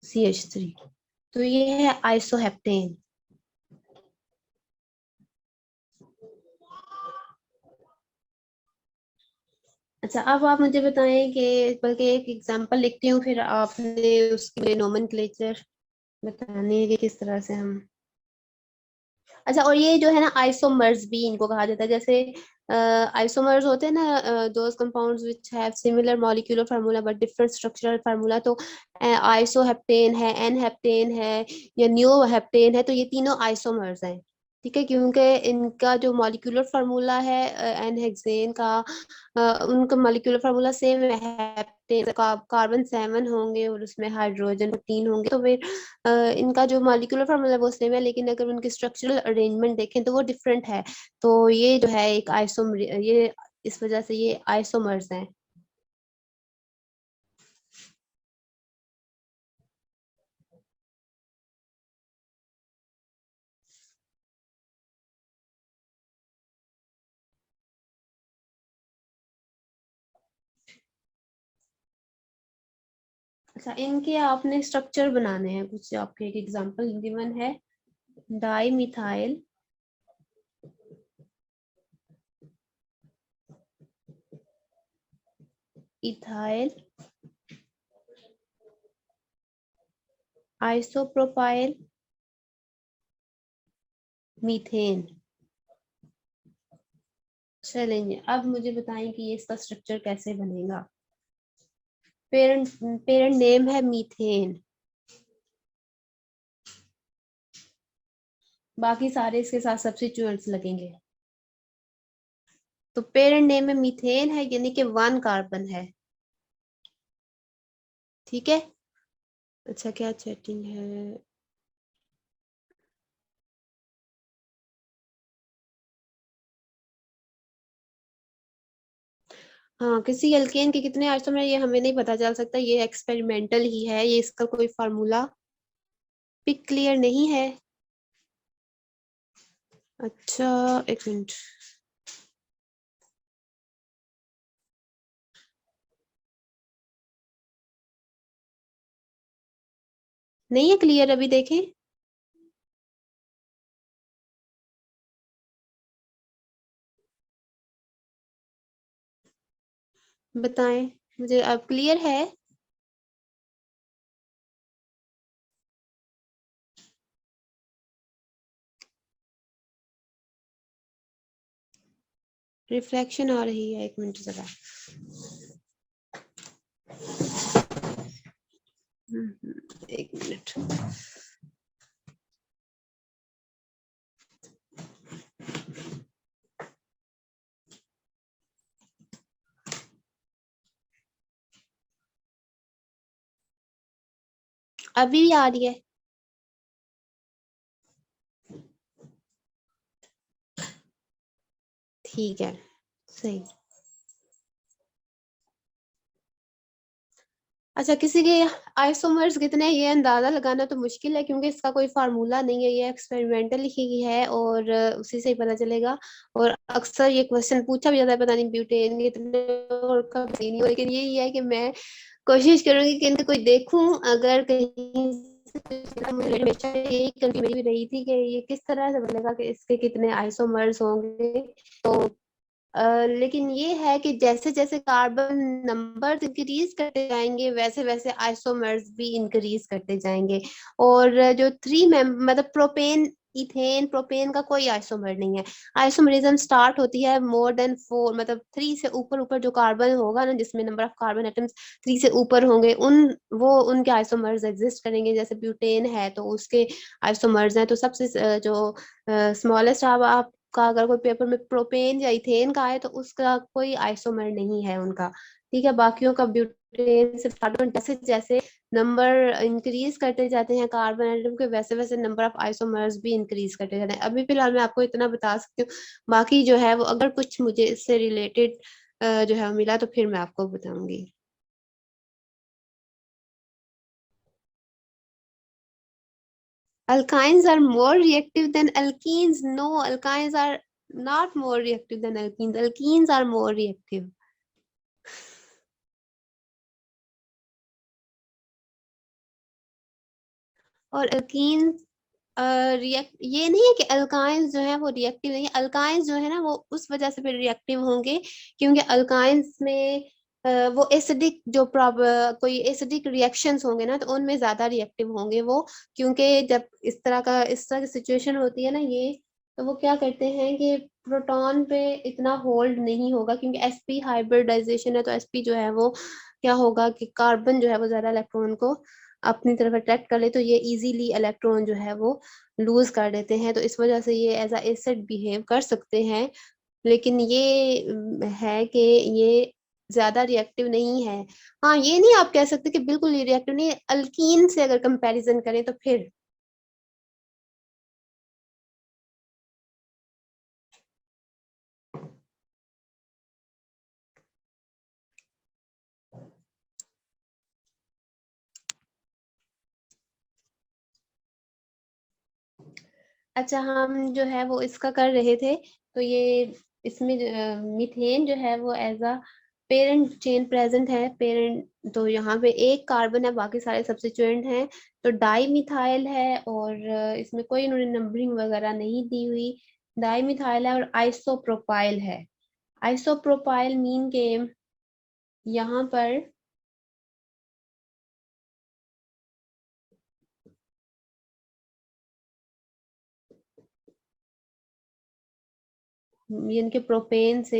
CH3, तो ये है आइसोहेप्टेन। अच्छा, अब आप मुझे बताएं कि, बल्कि एक एग्जांपल लिखती हूँ, फिर आपने उसके नोमेनक्लेचर बताने हैं कि किस तरह से हम। अच्छा, और ये जो है ना आइसोमर्स भी इनको कहा जाता है, जैसे आइसोमर्स होते हैं ना, those compounds which have similar molecular formula but different structural formula. तो आइसोहेप्टेन है, एन हेप्टेन है, या न्यू हेप्टेन है, तो ये तीनों आइसोमर्स हैं। ठीक है, क्योंकि इनका जो मॉलिक्यूलर फार्मूला है एन हेक्सेन का, उनका मॉलिक्यूलर फार्मूला सेम है। हेप्टेन का कार्बन 7 होंगे और उसमें हाइड्रोजन 3 होंगे, तो फिर इनका जो मॉलिक्यूलर फार्मूला है वो सेम है, लेकिन अगर उनकी स्ट्रक्चरल अरेंजमेंट देखें तो वो डिफरेंट है। तो ये जो है एक आइसोमर, ये इस वजह से ये आइसोमर्स हैं। अच्छा, इनके आपने स्ट्रक्चर बनाने हैं कुछ, आपके एक एग्जांपल गिवन है, di methyl ethyl isopropyl methane. चलेंगे, अब मुझे बताएं कि ये इसका स्ट्रक्चर कैसे बनेगा। पेरेंट पेरेंट नेम है मीथेन, बाकी सारे इसके साथ सब्स्टिट्यूएंट्स लगेंगे। तो पेरेंट नेम में मीथेन है, यानी कि 1 कार्बन है। ठीक है। अच्छा, क्या चैटिंग है? हाँ, किसी एल्केन के कितने आइसोमर ये हमें नहीं पता चल सकता, ये एक्सपेरिमेंटल ही है, ये इसका कोई फार्मूला पिक क्लियर नहीं है। अच्छा, एक मिनट, नहीं है क्लियर, अभी देखें। बताएं मुझे, अब क्लियर है? रिफ्लेक्शन आ रही है, एक मिनट जरा। एक मिनट। अभी भी आ रही है? ठीक है, सही। अच्छा, किसी के आइसोमर्स कितने हैं, ये अंदाजा लगाना तो मुश्किल है, क्योंकि इसका कोई फार्मूला नहीं है, ये एक्सपेरिमेंटल लिखी है और उसी से ही पता चलेगा। और अक्सर ये क्वेश्चन पूछा भी जाता है, पता नहीं ब्यूटेन के इतने और कब नहीं हो, लेकिन यही है कि मैं कोशिश करूंगी कि इनका कोई देखूं, अगर कहीं से मुझे हमेशा यही कंफ्यूजन भी रही थी कि ये किस तरह से बनेगा कि इसके कितने आइसोमर्स होंगे। तो लेकिन ये है कि जैसे जैसे कार्बन नंबर इंक्रीज करते जाएंगे, वैसे वैसे आइसोमर्स भी इंक्रीज करते जाएंगे। और जो मतलब प्रोपेन, इथेन, प्रोपेन का कोई आइसोमर नहीं है। आइसोमरिज्म स्टार्ट होती है मोर देन 4, मतलब 3 से ऊपर ऊपर जो कार्बन होगा ना, जिसमें नंबर ऑफ कार्बन एटम्स 3 से ऊपर होंगे, उनके आइसोमर्स एग्जिस्ट करेंगे। जैसे ब्यूटेन है तो उसके आइसोमर्स हैं, तो सबसे जो स्मॉलेस्ट आप का अगर कोई पेपर में प्रोपेन या इथेन का है तो उसका कोई आइसोमर नहीं है उनका। ठीक है, बाकियों का ब्यूटेन से कार्बन, जैसे जैसे नंबर इंक्रीज करते जाते हैं कार्बन एटम के, वैसे वैसे नंबर ऑफ आइसोमर्स भी इंक्रीज करते जाते हैं। अभी फिलहाल मैं आपको इतना बता सकती हूँ, बाकी जो है वो अगर कुछ मुझे इससे रिलेटेड जो है मिला तो फिर मैं आपको बताऊंगी। Alkynes are more reactive than alkenes. No, alkynes are not more reactive than alkenes. Alkenes are more reactive. और अल्कीन्स रिएक्ट, ये नहीं है कि अल्काइंस जो है वो रिएक्टिव नहीं है। अल्काइंस जो है ना वो उस वजह से फिर रिएक्टिव होंगे क्योंकि अल्काइंस में वो एसिडिक जो कोई एसिडिक रिएक्शंस होंगे ना, तो उनमें ज्यादा रिएक्टिव होंगे वो। क्योंकि जब इस तरह की सिचुएशन होती है ना ये, तो वो क्या करते हैं कि प्रोटॉन पे इतना होल्ड नहीं होगा, क्योंकि sp हाइब्रिडाइजेशन है, तो sp जो है वो क्या होगा कि कार्बन जो है वो ज्यादा इलेक्ट्रॉन को अपनी तरफ अट्रैक्ट कर ले, तो ये इजीली इलेक्ट्रॉन जो है वो लूज कर देते हैं, तो इस वजह से ये एज अ एसिड बिहेव कर सकते हैं। लेकिन ये है कि ये ज्यादा रिएक्टिव नहीं है। हाँ, ये नहीं आप कह सकते कि बिल्कुल ये रिएक्टिव नहीं है, अल्कीन से अगर कंपैरिजन करें तो फिर। अच्छा, हम जो है वो इसका कर रहे थे, तो ये इसमें मीथेन जो है वो as a parent chain present है। पेरेंट तो यहाँ पे एक कार्बन है, बाकी सारे सब्स्टिट्यूएंट हैं। तो डाई मिथाइल है और इसमें कोई इन्होंने नंबरिंग वगैरह नहीं दी हुई। डाई मिथाइल है और आइसोप्रोपाइल है। आइसोप्रोपाइल मीन के यहाँ पर यानी कि प्रोपेन से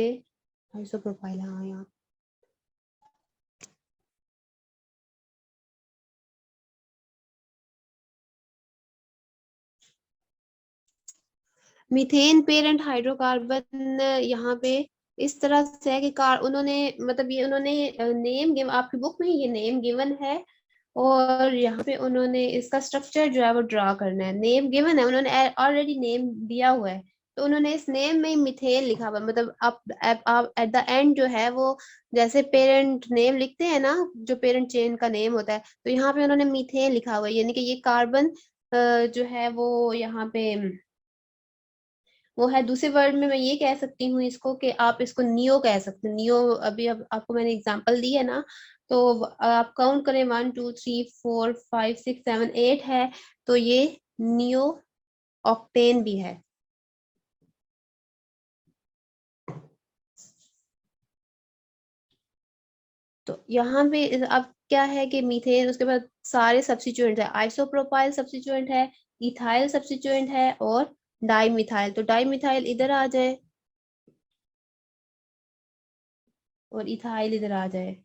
आइसोप्रोपाइल, हाँ यहाँ मीथेन पेरेंट हाइड्रोकार्बन यहाँ पे इस तरह से है कि कार उन्होंने, मतलब ये उन्होंने नेम गिव, आपकी बुक में ही ये नेम गिवन है। और यहाँ पे उन्होंने इसका स्ट्रक्चर जो है वो ड्रा करना है। नेम गिवन है, उन्होंने ऑलरेडी नेम दिया हुआ है, तो उन्होंने इस नेम में मिथेन लिखा हुआ है। मतलब आप एट द एंड जो है वो जैसे पेरेंट नेम लिखते हैं ना, जो पेरेंट चेन का नेम होता है, तो यहाँ पे उन्होंने मिथेन लिखा हुआ है, यानी कि ये कार्बन जो है वो यहाँ पे वो है। दूसरे वर्ड में मैं ये कह सकती हूँ इसको कि आप इसको नियो कह सकते हैं। नियो, अभी अब आपको मैंने एग्जांपल दी है ना, तो आप काउंट करें, 1 2 3 4 5 6 7 8 है, तो ये नियो ऑक्टेन भी है। तो यहाँ पे अब क्या है कि मीथेन, उसके बाद सारे सब्स्टिट्यूएंट है, आइसोप्रोपाइल सब्स्टिट्यूएंट है, इथाइल सब्स्टिट्यूएंट है और डाई मिथाइल। तो डाई मिथाइल इधर आ जाए और इथाइल इधर आ जाए।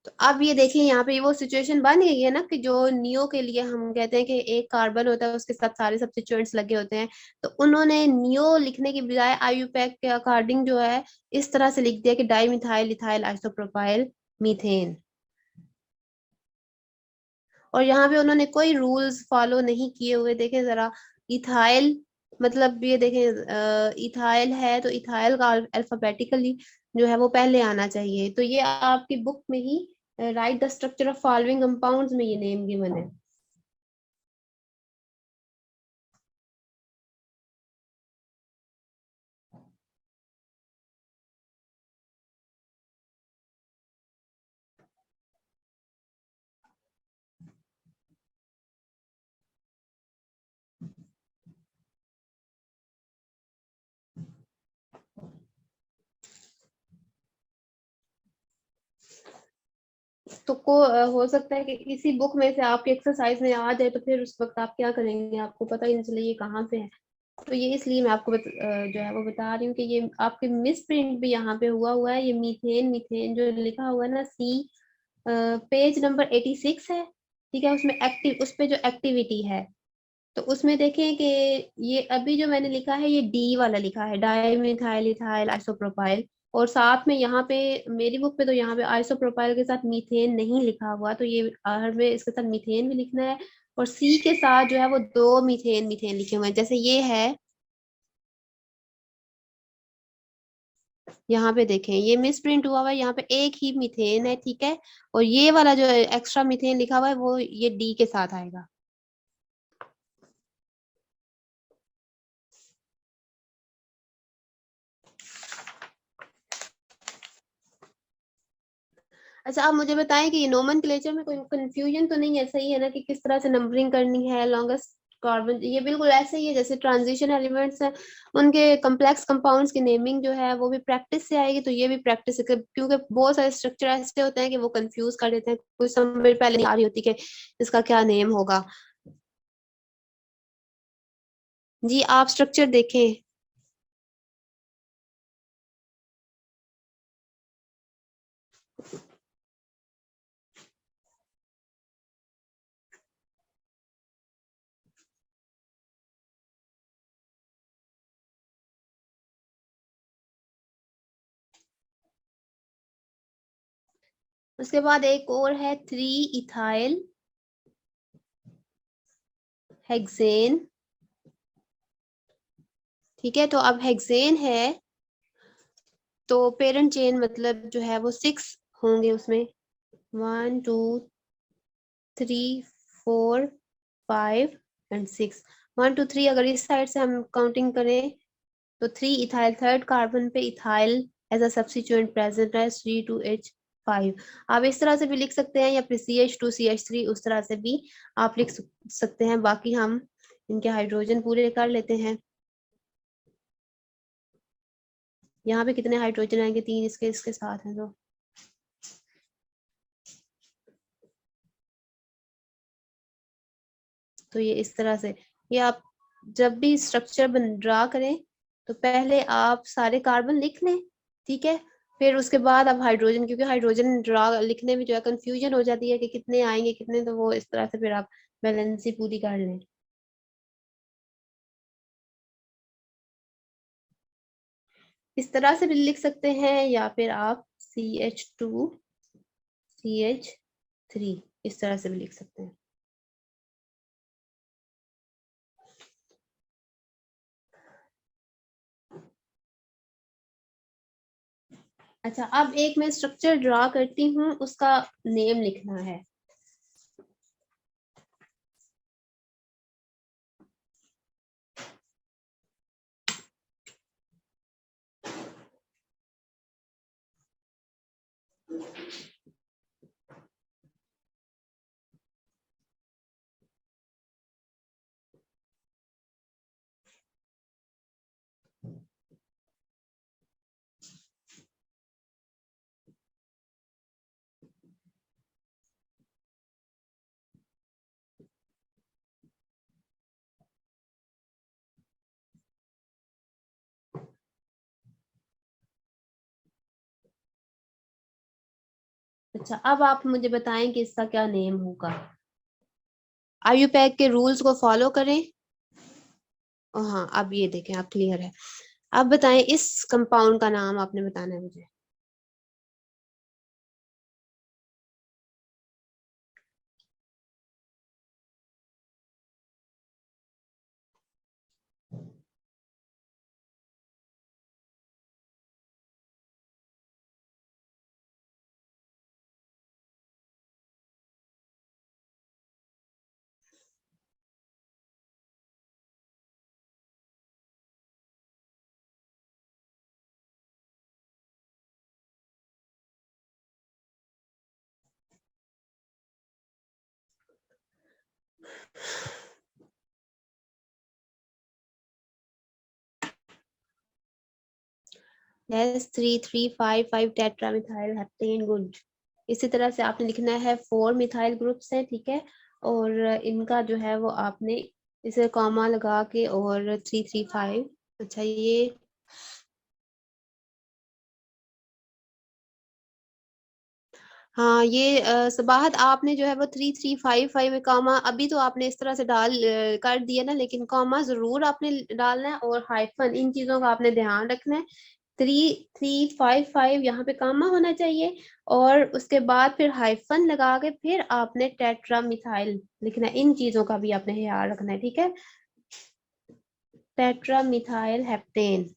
तो अब ये देखिए, यहाँ पे वो सिचुएशन बन गई है ना कि जो नियो के लिए हम कहते हैं कि एक कार्बन होता है, उसके साथ सारे सब्स्टिट्यूएंट्स लगे होते हैं। तो उन्होंने नियो लिखने की बजाय आईयूपैक के अकॉर्डिंग जो है इस तरह से लिख दिया कि di methyl ethyl isopropyl methane. और यहाँ पे उन्होंने कोई रूल्स फॉलो नहीं किए हुए, देखे जरा। इथाइल मतलब ये देखें, इथाइल है तो इथाइल का अल्फाबेटिकली जो है वो पहले आना चाहिए, तो ये आपकी बुक में ही write the structure of following compounds में ये नेम गिवन है। तो हो सकता है कि किसी बुक में से आपके एक्सरसाइज में आ जाए, तो फिर उस वक्त आप क्या करेंगे, आपको पता ही नहीं चले ये कहाँ पे है। तो ये इसलिए मैं आपको जो है वो बता रही हूँ कि ये आपके मिस प्रिंट भी यहाँ पे हुआ हुआ है। ये मीथेन मीथेन जो लिखा हुआ है ना, सी पेज नंबर 86 है, ठीक है। उसमें एक्टिव, उस पे जो एक्टिविटी है, तो उसमें देखें कि ये अभी जो मैंने लिखा है ये डी वाला लिखा है, डाई मिथाइल इथाइल आइसोप्रोपाइल। और साथ में यहाँ पे मेरी बुक पे तो यहाँ पे आइसोप्रोपाइल के साथ मीथेन नहीं लिखा हुआ, तो ये हमें इसके साथ मीथेन भी लिखना है। और सी के साथ जो है वो दो मीथेन मीथेन लिखे हुए हैं, जैसे ये है। यहाँ पे देखें ये मिस प्रिंट हुआ हुआ है, यहाँ पे एक ही मीथेन है, ठीक है। और ये वाला जो एक्स्ट्रा मीथेन लिखा हुआ है वो ये डी के साथ आएगा। अच्छा, आप मुझे बताएं कि ये नोमेनक्लेचर में कोई कंफ्यूजन तो नहीं है, सही है ना, कि किस तरह से नंबरिंग करनी है लॉन्गेस्ट कार्बन? ये बिल्कुल ऐसे ही है जैसे ट्रांजिशन एलिमेंट्स हैं, उनके कॉम्प्लेक्स कंपाउंड्स की नेमिंग जो है वो भी प्रैक्टिस से आएगी। तो ये भी प्रैक्टिस है क्योंकि बहुत सारे स्ट्रक्चर ऐसे होते हैं कि वो कंफ्यूज कर देते हैं, कुछ समझ पहले नहीं आ रही होती कि इसका क्या नेम होगा। जी, आप स्ट्रक्चर देखें। उसके बाद एक और है, 3 इथाइल हेक्सेन, ठीक है। तो अब हेक्सेन है तो पेरेंट चेन मतलब जो है वो 6 होंगे उसमें, 1 2 3 4 5 एंड 6। 1 2 3 अगर इस साइड से हम काउंटिंग करें तो 3 इथाइल, थर्ड कार्बन पे ethyl as a substituent present है, C2H5। आप इस तरह से भी लिख सकते हैं, या फिर CH2CH3 उस तरह से भी आप लिख सकते हैं। बाकी हम इनके हाइड्रोजन पूरे कर लेते हैं। यहाँ पे कितने हाइड्रोजन आएंगे, 3 इसके इसके साथ हैं तो ये इस तरह से, ये आप जब भी स्ट्रक्चर बन ड्रा करें तो पहले आप सारे कार्बन लिख लें, ठीक है। फिर उसके बाद आप हाइड्रोजन, क्योंकि हाइड्रोजन ड्रा लिखने में जो है कंफ्यूजन हो जाती है कि कितने आएंगे कितने, तो वो इस तरह से फिर आप बैलेंसी पूरी कर लें। इस तरह से भी लिख सकते हैं, या फिर आप CH2CH3 इस तरह से भी लिख सकते हैं। अच्छा, अब एक मैं स्ट्रक्चर ड्रा करती हूँ, उसका नेम लिखना है। अच्छा, अब आप मुझे बताएं कि इसका क्या नेम होगा। आयुपैक के रूल्स को फॉलो करें। हाँ, अब ये देखें, आप क्लियर है। अब बताएं इस कंपाउंड का नाम आपने बताना है मुझे। Yes 3,3,5,5 टेट्रामिथाइल heptane, good. इसी तरह से आपने लिखना है 4 मिथाइल ग्रुप्स हैं, ठीक है, और इनका जो है वो आपने इसे कॉमा लगा के और 3,3,5। अच्छा ये हाँ, ये सबाहत आपने जो है वो 3,3,5,5 कॉमा अभी तो आपने इस तरह से डाल कर दिया ना, लेकिन कॉमा जरूर आपने डालना है और हाइफन, इन चीजों का आपने ध्यान रखना है। 3,3,5,5 यहाँ पे कॉमा होना चाहिए और उसके बाद फिर हाइफन लगा के फिर आपने टेट्रा मिथाइल लिखना है। इन चीजों का भी आपने ख्याल रखना है, ठीक है। Tetra methyl heptane.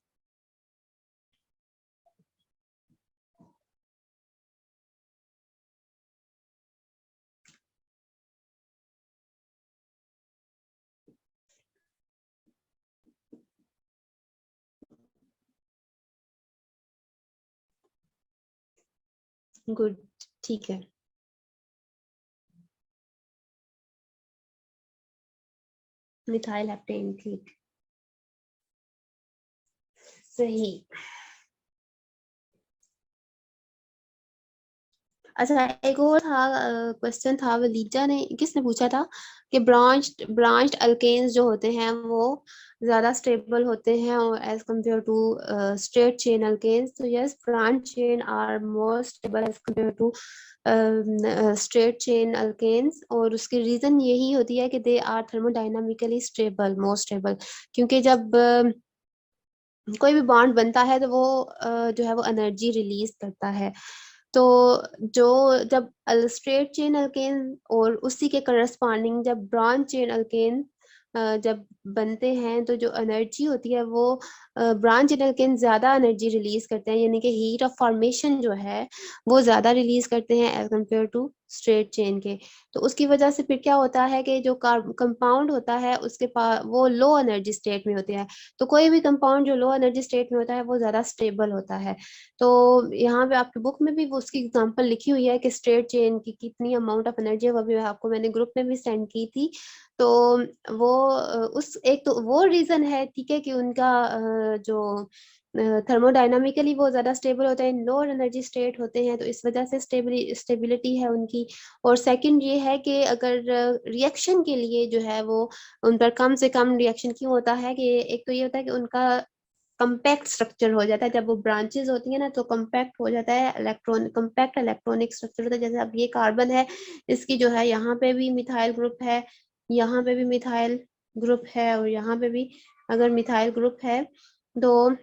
गुड, ठीक है। मिथाइल हेप्टेन, ठीक, सही। अच्छा एक और था क्वेश्चन था, वलीजा ने किसने पूछा था कि ब्रांच्ड ब्रांच्ड अल्केन्स जो होते हैं वो ज्यादा स्टेबल होते हैं और as compare to straight chain alkanes. तो yes, branch chain are more stable as compare to straight chain alkanes, और उसकी रीजन यही होती है कि they are thermodynamically stable, more stable. क्योंकि जब कोई भी बॉन्ड बनता है तो वो जो है वो एनर्जी रिलीज करता है। तो जो जब स्ट्रेट चेन अल्केन और उसी के करस्पॉन्डिंग जब ब्रॉन्च चेन अल्केन जब बनते हैं तो जो एनर्जी होती है वो ब्रॉन्च चेन अल्केन ज्यादा एनर्जी रिलीज करते हैं, यानी कि हीट ऑफ फॉर्मेशन जो है वो ज्यादा रिलीज करते हैं as compare to straight chain के। तो उसकी वजह से फिर क्या होता है कि जो कंपाउंड होता है उसके पास वो लो एनर्जी स्टेट में होते हैं। तो कोई भी कंपाउंड जो लो एनर्जी स्टेट में होता है वो ज्यादा स्टेबल होता है। तो यहाँ पे आपकी बुक में भी वो उसकी एग्जांपल लिखी हुई है कि स्ट्रेट चेन की कितनी अमाउंट ऑफ एनर्जी है, वो भी आपको मैंने ग्रुप में भी सेंड की थी। तो वो उस एक तो वो रीजन है, ठीक है, कि उनका जो थर्मोडाइनामिकली वो ज्यादा स्टेबल होते हैं, लोअर एनर्जी स्टेट होते हैं, तो इस वजह से स्टेबिलिटी है उनकी। और सेकंड ये है कि अगर रिएक्शन के लिए जो है वो उन पर कम से कम रिएक्शन क्यों होता है कि एक तो ये होता है कि उनका कंपैक्ट स्ट्रक्चर हो जाता है। जब वो ब्रांचेस होती है ना तो कंपैक्ट हो जाता है, इलेक्ट्रॉन कंपैक्ट इलेक्ट्रॉनिक स्ट्रक्चर होता है। जैसे अब ये कार्बन है, इसकी जो है यहाँ पे भी मिथाइल ग्रुप है, यहाँ पे भी मिथाइल ग्रुप है और यहाँ पे भी अगर मिथाइल ग्रुप है, तो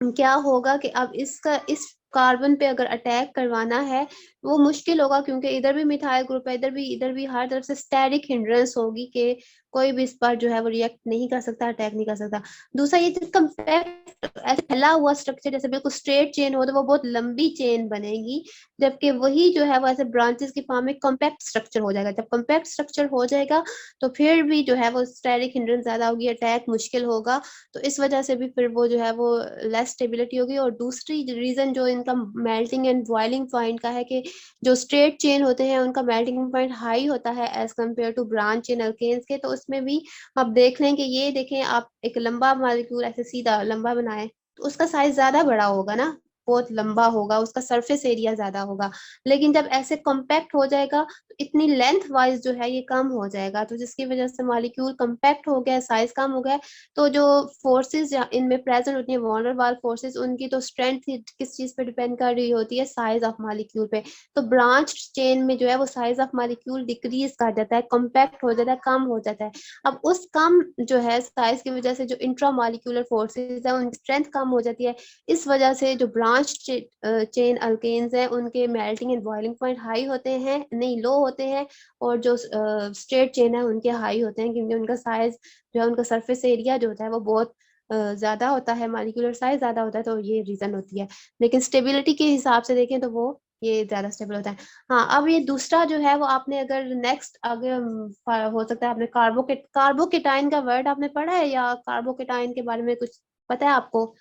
क्या होगा कि अब इसका इस कार्बन पे अगर अटैक करवाना है वो मुश्किल होगा, क्योंकि इधर भी मिथाइल ग्रुप है, इधर भी हर तरफ से स्टैटिक हिंड्रेंस होगी कि कोई भी इस पर जो है वो रिएक्ट नहीं कर सकता, अटैक नहीं कर सकता। दूसरा ये कंपैक्ट ऐसे फैला हुआ स्ट्रक्चर जैसे बिल्कुल स्ट्रेट चेन हो तो वो बहुत लंबी चेन बनेगी, जबकि वही जो है वो ऐसे ब्रांचेस की फॉर्म में कॉम्पैक्ट स्ट्रक्चर हो जाएगा। जब कॉम्पैक्ट स्ट्रक्चर हो जाएगा तो फिर भी जो है वो स्टैटिक हिंड्रेंस ज्यादा होगी, अटैक मुश्किल होगा। तो इस वजह से भी फिर वो जो है वो लेस स्टेबिलिटी होगी। और दूसरी रीजन जो इनका मेल्टिंग एंड बॉइलिंग पॉइंट का है कि जो स्ट्रेट चेन होते हैं उनका मेल्टिंग पॉइंट हाई होता है as compare to branch chain alkanes के। तो उसमें भी आप देख लें कि ये देखें, आप एक लंबा मॉलिक्यूल ऐसे सीधा लंबा बनाए तो उसका साइज ज्यादा बड़ा होगा ना, बहुत लंबा होगा, उसका सरफेस एरिया ज्यादा होगा। लेकिन जब ऐसे कॉम्पैक्ट हो जाएगा तो इतनी लेंथ वाइज जो है ये कम हो जाएगा, तो जिसकी वजह से मॉलिक्यूल कॉम्पैक्ट हो गया, साइज कम हो गया। तो जो फोर्सेस इनमें प्रेजेंट होती है, वॉन वाल फोर्सेस, उनकी तो स्ट्रेंथ किस चीज पे डिपेंड कर रही होती है, साइज ऑफ मॉलिक्यूल पे। तो ब्रांच चेन में जो है वो साइज ऑफ मॉलिक्यूल डिक्रीज कर जाता है, कॉम्पैक्ट हो जाता है, कम हो जाता है। अब उस कम जो है साइज की वजह से जो इंट्रा मॉलिक्यूलर फोर्सेस है उनकी स्ट्रेंथ कम हो जाती है। इस वजह से जो ब्रांच चेन अल्केन्स हैं उनके melting and boiling point high होते हैं, नहीं लो होते हैं। और जो स्ट्रेट चेन है उनके हाई होते हैं, क्योंकि उनका साइज जो है, उनका सरफेस एरिया जो होता है वो बहुत ज्यादा होता है, मॉलिक्यूलर साइज ज्यादा होता है, तो ये रीजन होती है। लेकिन स्टेबिलिटी के हिसाब से देखें तो वो ये ज्यादा स्टेबल होता है। हाँ, अब ये दूसरा जो है वो आपने अगर नेक्स्ट आगे हो सकता है आपने कार्बोकेटाइन का वर्ड आपने पढ़ा है या कार्बोकेटाइन के बारे में कुछ पता है आपको?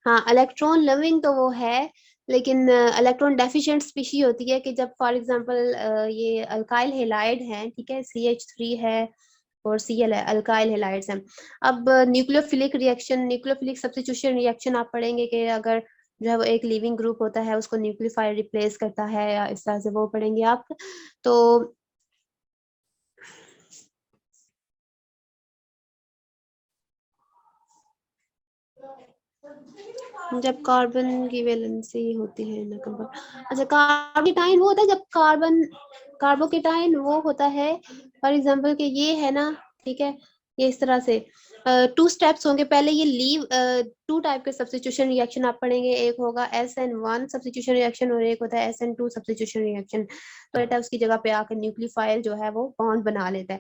हाँ, इलेक्ट्रॉन लविंग तो वो है, लेकिन इलेक्ट्रॉन डेफिशिएंट स्पीशी होती है कि जब फॉर एग्जांपल ये अल्काइल हेलाइड हैं, ठीक है, CH3 है और Cl है, अल्काइल हेलाइड्स हैं। अब nucleophilic reaction, nucleophilic substitution reaction आप पढ़ेंगे कि अगर जो है वो एक लिविंग ग्रुप होता है उसको न्यूक्लियोफाइल रिप्लेस करता है, या इस तरह से वो पढ़ेंगे आप। तो जब कार्बन की वैलेंसी होती है ना कंपाउंड, अच्छा कार्बोकेटाइन वो होता है जब कार्बोकेटाइन वो होता है, फॉर एग्जांपल कि ये है ना, ठीक है, ये इस तरह से टू स्टेप्स होंगे। पहले ये लीव, टू टाइप के सब्स्टिट्यूशन रिएक्शन आप पढ़ेंगे, एक होगा SN1 सब्स्टिट्यूशन रिएक्शन और एक होता है SN2 सब्स्टिट्यूशन रिएक्शन। तो बेटा उसकी जगह पे आकर न्यूक्लियोफाइल जो है वो बॉन्ड बना लेता है।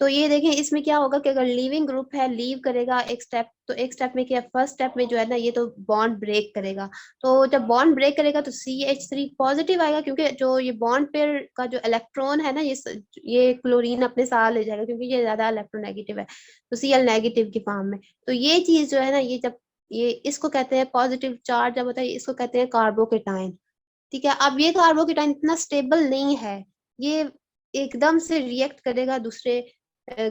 तो ये देखें इसमें क्या होगा कि अगर लीविंग ग्रुप है, लीव करेगा एक स्टेप, तो एक स्टेप में क्या, फर्स्ट स्टेप में जो है ना ये तो बॉन्ड ब्रेक करेगा। तो जब बॉन्ड ब्रेक करेगा तो CH3 पॉजिटिव आएगा, क्योंकि जो ये बॉन्ड पेयर का जो इलेक्ट्रॉन है ना, ये क्लोरीन अपने साथ ले जाएगा क्योंकि ये ज्यादा इलेक्ट्रोनेगेटिव है, तो Cl नेगेटिव की फॉर्म में। तो ये चीज जो है ना, ये जब ये इसको कहते हैं पॉजिटिव चार्ज जब होता है, इसको कहते हैं कार्बोकेटाइन। ठीक है, अब ये कार्बोकेटाइन इतना स्टेबल नहीं है, ये एकदम से रिएक्ट करेगा दूसरे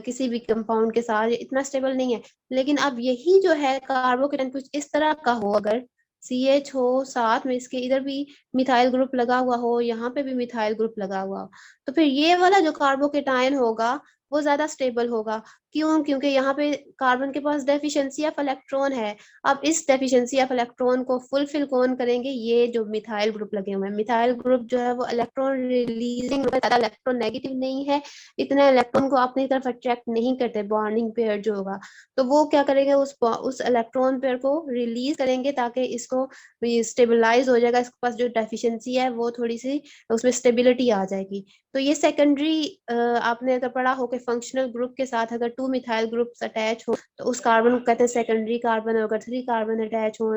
किसी भी कंपाउंड के साथ, ये इतना स्टेबल नहीं है। लेकिन अब यही जो है कार्बोकेटाइन कुछ इस तरह का हो, अगर CH हो साथ में, इसके इधर भी मिथाइल ग्रुप लगा हुआ हो, यहाँ पे भी मिथाइल ग्रुप लगा हुआ हो, तो फिर ये वाला जो कार्बोकेटाइन होगा वो ज्यादा स्टेबल होगा। क्यों? क्योंकि यहाँ पे कार्बन के पास डेफिशिएंसी ऑफ इलेक्ट्रॉन है। अब इस डेफिशिएंसी ऑफ इलेक्ट्रॉन को फुलफिल कौन करेंगे? ये जो मिथाइल ग्रुप लगे हुए हैं, मिथाइल ग्रुप जो है वो इलेक्ट्रॉन रिलीजिंग, ज्यादा इलेक्ट्रॉन नेगेटिव नहीं है, इतने इलेक्ट्रॉन को अपनी तरफ अट्रैक्ट नहीं करते, बॉन्डिंग पेयर जो होगा। तो वो क्या करेंगे, उस इलेक्ट्रॉन पेयर को रिलीज करेंगे ताकि इसको स्टेबलाइज हो जाएगा, इसके पास जो डेफिशिएंसी है वो थोड़ी सी उसमें स्टेबिलिटी आ जाएगी। तो ये सेकेंडरी, आपने अगर पढ़ा हो कि फंक्शनल ग्रुप के साथ अगर 2 मिथाइल ग्रुप्स अटैच हो तो उस कार्बन को कहते हैं सेकेंडरी कार्बन। अगर 3 कार्बन अटैच हो,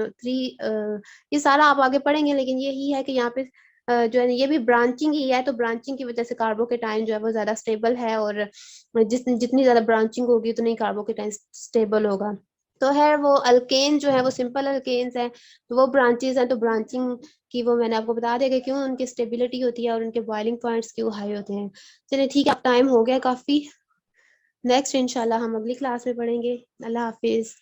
ये सारा आप आगे पढ़ेंगे, लेकिन यही है कि यहाँ पे जो है ये भी ब्रांचिंग ही है, तो ब्रांचिंग की वजह से कार्बोकेटाइन जो है वो ज्यादा स्टेबल है, और जितनी ज्यादा ब्रांचिंग होगी उतनी कार्बोकेटाइन स्टेबल होगा। तो है वो अल्केन जो है वो सिंपल अल्केन्स हैं, तो वो ब्रांचेस हैं, तो ब्रांचिंग की वो मैंने आपको बता दिया कि क्यों उनकी स्टेबिलिटी होती है और उनके बॉइलिंग पॉइंट्स क्यों हाई होते हैं। चलिए ठीक है, अब टाइम हो गया काफी। नेक्स्ट इंशाल्लाह हम अगली क्लास में पढ़ेंगे। अल्लाह हाफिज।